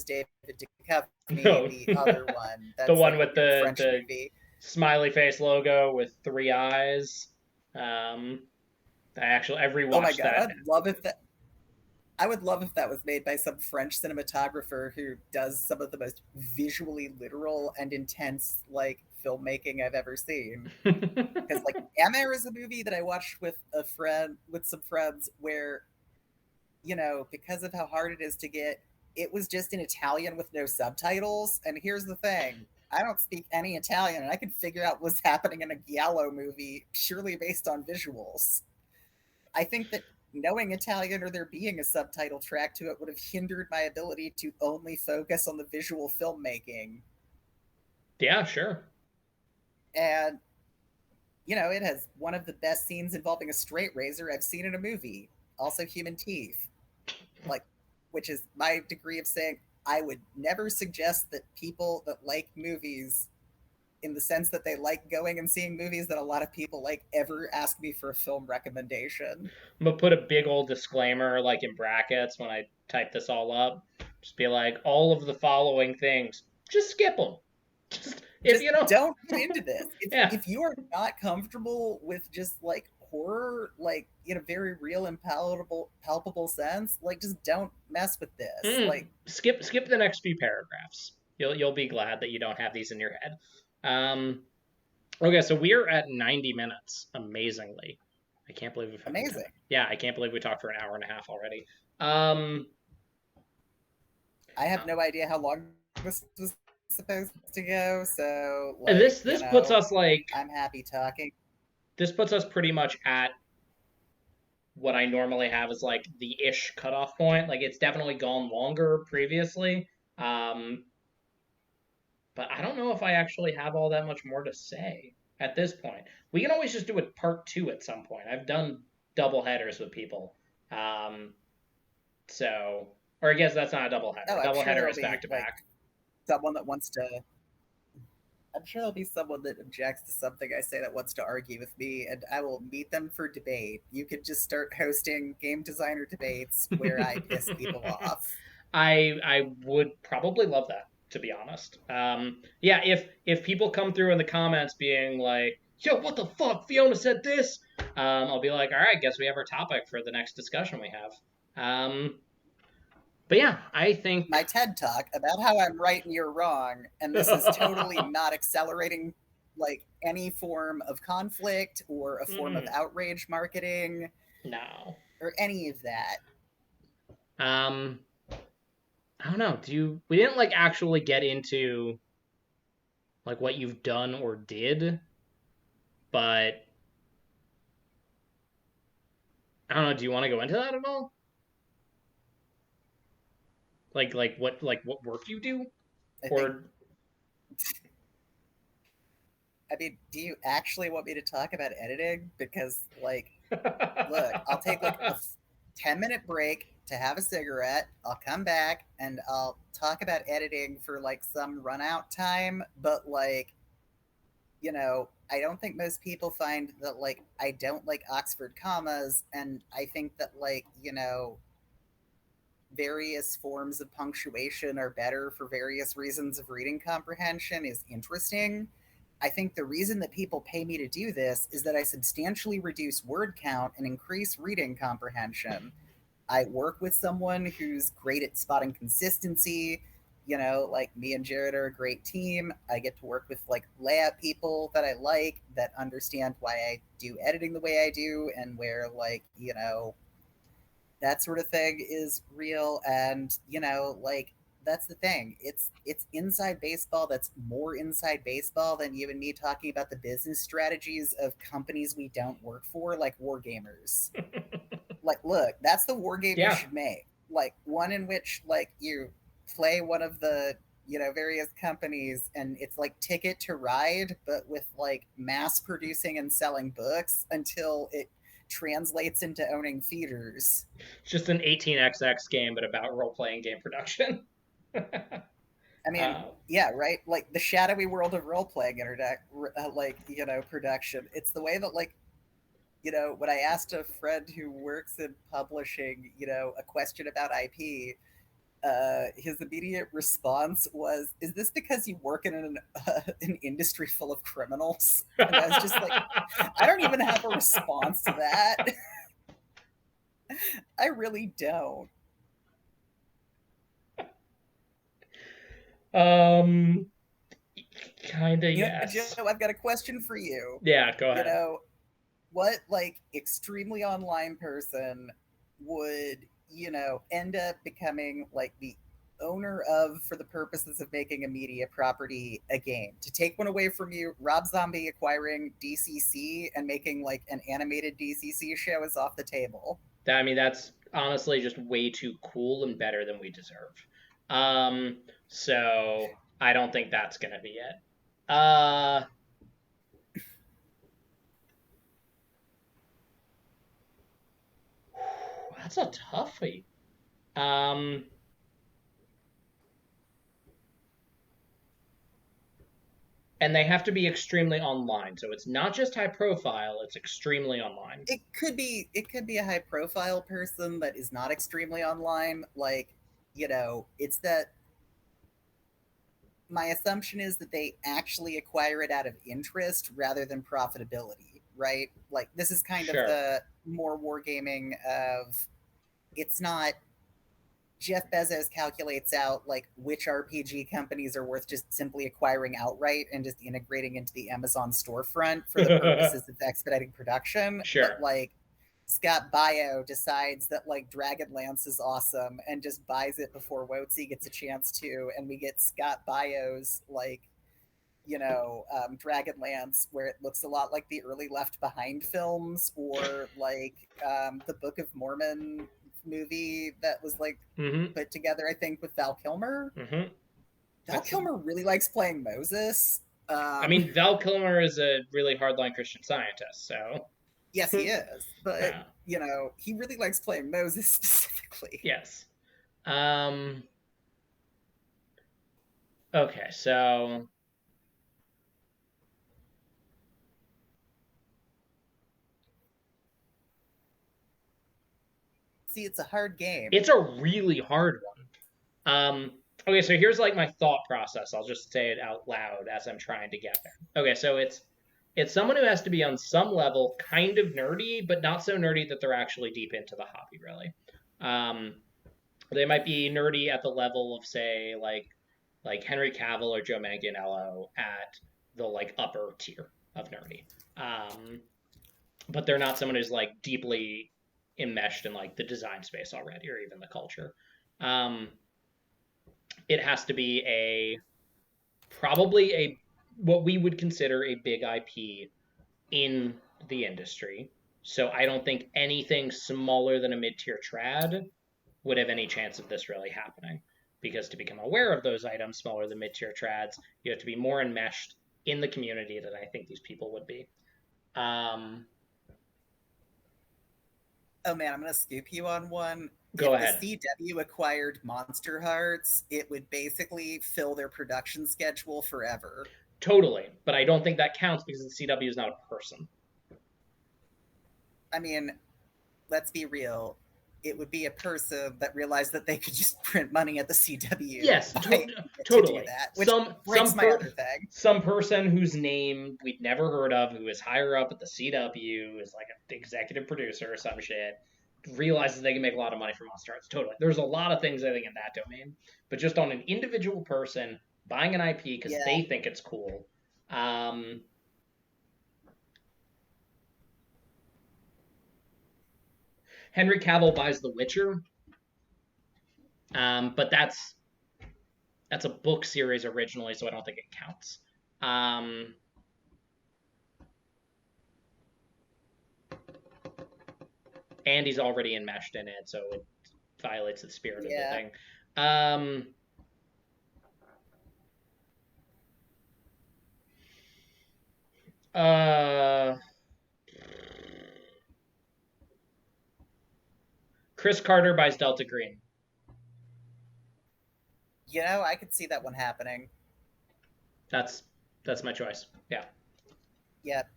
David Duchovny, No. the other one The that's one like a with weird French the movie. smiley face logo with three eyes. Um, I Oh my rewatched god, that. I would love if that was made by some French cinematographer who does some of the most visually literal and intense like filmmaking I've ever seen. Because like Amer is a movie that I watched with some friends where, because of how hard it is to get, it was just in Italian with no subtitles. And here's the thing. I don't speak any Italian, and I could figure out what's happening in a Giallo movie purely based on visuals. I think that knowing Italian or there being a subtitle track to it would have hindered my ability to only focus on the visual filmmaking. Yeah, sure. And, you know, it has one of the best scenes involving a straight razor I've seen in a movie. Also, human teeth. Like, which is my degree of saying I would never suggest that people that like movies, in the sense that they like going and seeing movies that a lot of people like, ever ask me for a film recommendation. I'm gonna put a big old disclaimer like in brackets when I type this all up. Just be like, all of the following things. Just skip them. Just if Just you know. don't get into this. Yeah. If you are not comfortable with just like horror, like in a very real and palpable sense, like just don't mess with this. Like, Skip the next few paragraphs. You'll be glad that you don't have these in your head. Okay, so we're at 90 minutes. Amazingly, I can't believe we've amazing. Yeah, I can't believe we talked for an hour and a half already. I have no idea how long this was supposed to go, so like, this puts us like, I'm happy talking. This puts us pretty much at what I normally have as like the ish cutoff point. Like it's definitely gone longer previously. But I don't know if I actually have all that much more to say at this point. We can always just do a part 2 at some point. I've done double headers with people. So, or I guess that's not a double header. Oh, Double sure header is back to back. Someone that wants to. I'm sure there'll be someone that objects to something I say that wants to argue with me, and I will meet them for debate. You could just start hosting game designer debates where I piss people off. I would probably love that, to be honest. Yeah, if people come through in the comments being like, "Yo, what the fuck? Fiona said this," I'll be like, "All right, guess we have our topic for the next discussion we have." But yeah, I think my TED talk about how I'm right and you're wrong, and this is totally not accelerating like any form of conflict or a form of outrage marketing. No. Or any of that. I don't know. We didn't like actually get into like what you've done or did, but I don't know. Do you want to go into that at all? Like what work you do? I mean, do you actually want me to talk about editing? Because like, look, I'll take like a 10-minute break to have a cigarette. I'll come back and I'll talk about editing for like some run out time. But like, you know, I don't think most people find that like I don't like Oxford commas, and I think that like, you know, various forms of punctuation are better for various reasons of reading comprehension is interesting. I think the reason that people pay me to do this is that I substantially reduce word count and increase reading comprehension. I work with someone who's great at spotting consistency. You know, like me and Jared are a great team. I get to work with like layout people that I like, that understand why I do editing the way I do, and where like, you know, that sort of thing is real. And you know, like, that's the thing, it's inside baseball that's more inside baseball than you and me talking about the business strategies of companies we don't work for, like war gamers. Like, look, that's the war game you should make, like one in which like you play one of the, you know, various companies, and it's like Ticket to Ride but with like mass producing and selling books until it translates into owning theaters. Just an 18xx game, but about role-playing game production. I mean, yeah, right. Like the shadowy world of role-playing like, you know, production. It's the way that like, you know, when I asked a friend who works in publishing, you know, a question about IP, his immediate response was, "Is this because you work in an industry full of criminals?" And I was just like, I don't even have a response to that. I really don't. Kinda, yes. Joe, I've got a question for you. Yeah, go ahead. You know, what like extremely online person would, you know, end up becoming like the owner of, for the purposes of making a media property, a game? To take one away from you, Rob Zombie acquiring DCC and making like an animated DCC show is off the table. I mean, that's honestly just way too cool and better than we deserve. So I don't think that's gonna be it. Uh, that's a toughie. Um, and they have to be extremely online. So it's not just high profile, it's extremely online. It could be a high profile person that is not extremely online. Like, it's that my assumption is that they actually acquire it out of interest rather than profitability, right? Like, this is kind of Sure. the more wargaming of, it's not Jeff Bezos calculates out like which RPG companies are worth just simply acquiring outright and just integrating into the Amazon storefront for the purposes of expediting production. But Sure. like Scott Bio decides that like Dragonlance is awesome and just buys it before WotC gets a chance to, and we get Scott Bio's like Dragonlance, where it looks a lot like the early Left Behind films, or like the Book of Mormon movie that was like Mm-hmm. put together, I think, with Val Kilmer. Mm-hmm. Val That's. Kilmer really likes playing Moses. I Um, mean, Val Kilmer is a really hardline Christian Scientist, so. yes, he is, but Yeah. he really likes playing Moses specifically. Yes. Um. Okay, so See, it's a hard game. it's a really hard one. Okay, so here's like my thought process. I'll just say it out loud as I'm trying to get there. Okay, so it's someone who has to be on some level kind of nerdy, but not so nerdy that they're actually deep into the hobby, really. Um, they might be nerdy at the level of, say, like Henry Cavill or Joe Manganiello at the like upper tier of nerdy. Um, but they're not someone who's like deeply enmeshed in like the design space already or even the culture. Um, it has to be a probably a what we would consider a big IP in the industry. So I don't think anything smaller than a mid-tier trad would have any chance of this really happening. Because to become aware of those items smaller than mid-tier trads, you have to be more enmeshed in the community than I think these people would be. Um, Oh man, I'm gonna scoop you on one. Go If the ahead. CW acquired Monsterhearts, it would basically fill their production schedule forever. Totally, but I don't think that counts because the CW is not a person. I mean, let's be real. It would be a person that realized that they could just print money at the CW Yes, to do totally. that, which breaks my other thing. Some person whose name we'd never heard of, who is higher up at the CW, is like an executive producer or some shit, realizes they can make a lot of money from Monster Arts. Totally. There's a lot of things I think in that domain, but just on an individual person buying an IP because Yeah, they think it's cool. Um, Henry Cavill buys The Witcher, but that's a book series originally, so I don't think it counts. Um, and he's already enmeshed in it, so it violates the spirit of the yeah. thing. Um, uh, Chris Carter buys Delta Green. I could see that one happening. That's that's my choice. Yeah. Yep.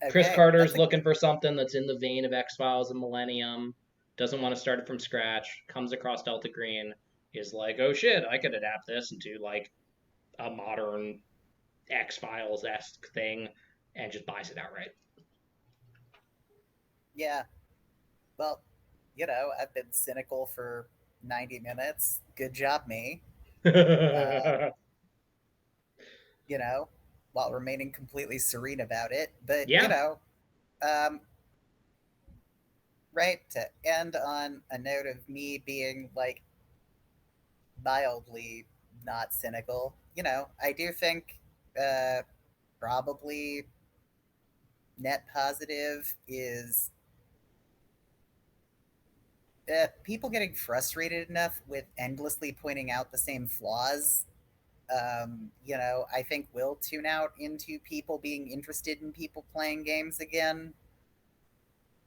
Chris Okay, Carter's that's a looking good. for something that's in the vein of X Files and Millennium. Doesn't want to start it from scratch. Comes across Delta Green. Is like, oh shit, I could adapt this into like a modern X Files esque thing, and just buys it outright. Yeah. Well, I've been cynical for 90 minutes. Good job, me. Um, you know, while remaining completely serene about it. But, Yeah. um, right, to end on a note of me being like mildly not cynical, I do think probably net positive is people getting frustrated enough with endlessly pointing out the same flaws, I think will tune out into people being interested in people playing games again,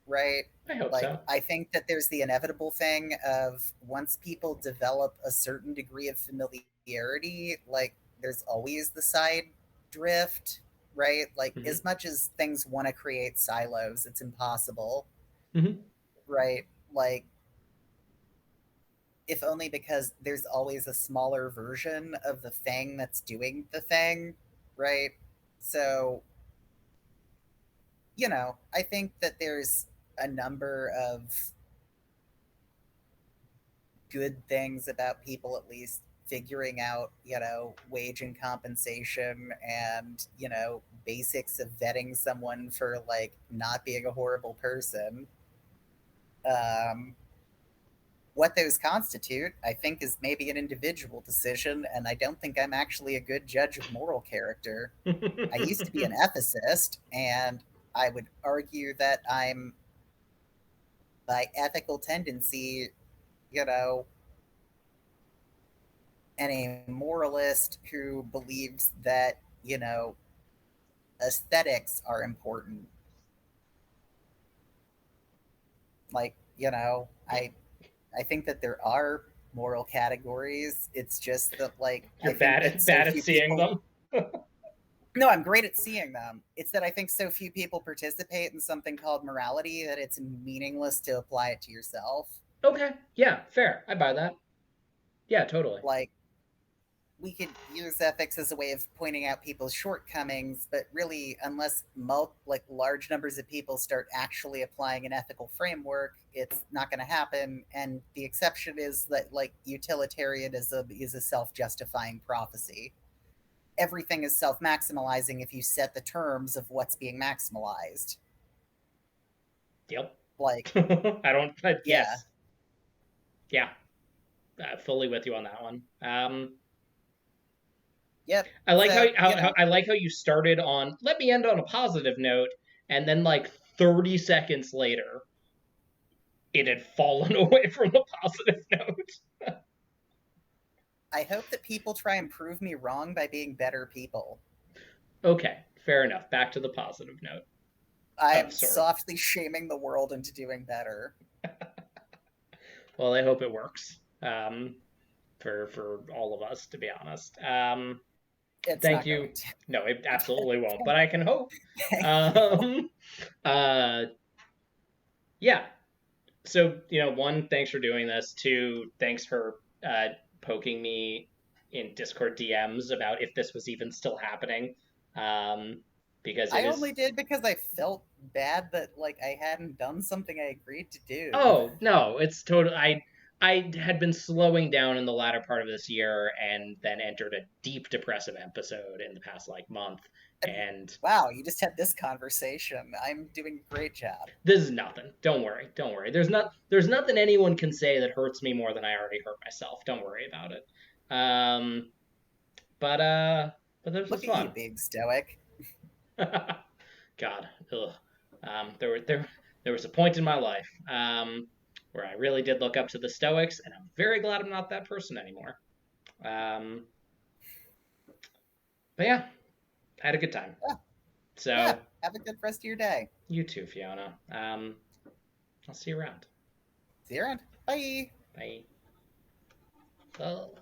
right? I hope Like, so. I think that there's the inevitable thing of once people develop a certain degree of familiarity, like, there's always the side drift, right? Like, Hmm. as much as things want to create silos, it's impossible, Hmm. right? Like, if only because there's always a smaller version of the thing that's doing the thing, right? So, I think that there's a number of good things about people at least figuring out, wage and compensation and, basics of vetting someone for like not being a horrible person. Um, what those constitute, I think, is maybe an individual decision, and I don't think I'm actually a good judge of moral character. I used to be an ethicist, and I would argue that I'm, by ethical tendency, you know, and a moralist who believes that, aesthetics are important. Like, I think that there are moral categories. It's just that, like, I You're think that so bad at few seeing people. them. No, I'm great at seeing them. It's that I think so few people participate in something called morality that it's meaningless to apply it to yourself. Okay, yeah, fair. I buy that. Yeah, totally. Like, we could use ethics as a way of pointing out people's shortcomings, but really, unless large numbers of people start actually applying an ethical framework, it's not going to happen. And the exception is that, like, utilitarianism is a self-justifying prophecy. Everything is self-maximalizing if you set the terms of what's being maximalized. Yep. Like, I don't. yeah, Yes. Yeah. Fully with you on that one. yep. I like So, how I like how you started on. Let me end on a positive note, and then like 30 seconds later, it had fallen away from the positive note. I hope that people try and prove me wrong by being better people. Okay, fair enough. Back to the positive note of I'm sorts. softly shaming the world into doing better. Well, I hope it works. For all of us, to be honest. It's Thank not you. going to. No, it absolutely won't, but I can hope. Um, uh, yeah. So, one, thanks for doing this. Two, thanks for poking me in Discord DMs about if this was even still happening. Um, because it I is. only did because I felt bad that, like, I hadn't done something I agreed to do. Oh no, it's total. I had been slowing down in the latter part of this year, and then entered a deep depressive episode in the past like month. And And wow, you just had this conversation. I'm doing a great job. this is nothing. Don't worry. Don't worry. There's nothing anyone can say that hurts me more than I already hurt myself. Don't worry about it. Um, but uh, but this was Look at you fun. being stoic. God, ugh. There was a point in my life where I really did look up to the Stoics, and I'm very glad I'm not that person anymore. Um, but yeah, I had a good time. Yeah, yeah. So Have a good rest of your day. you too, Fiona. I'll see you around. See you around. Bye. Bye. Oh.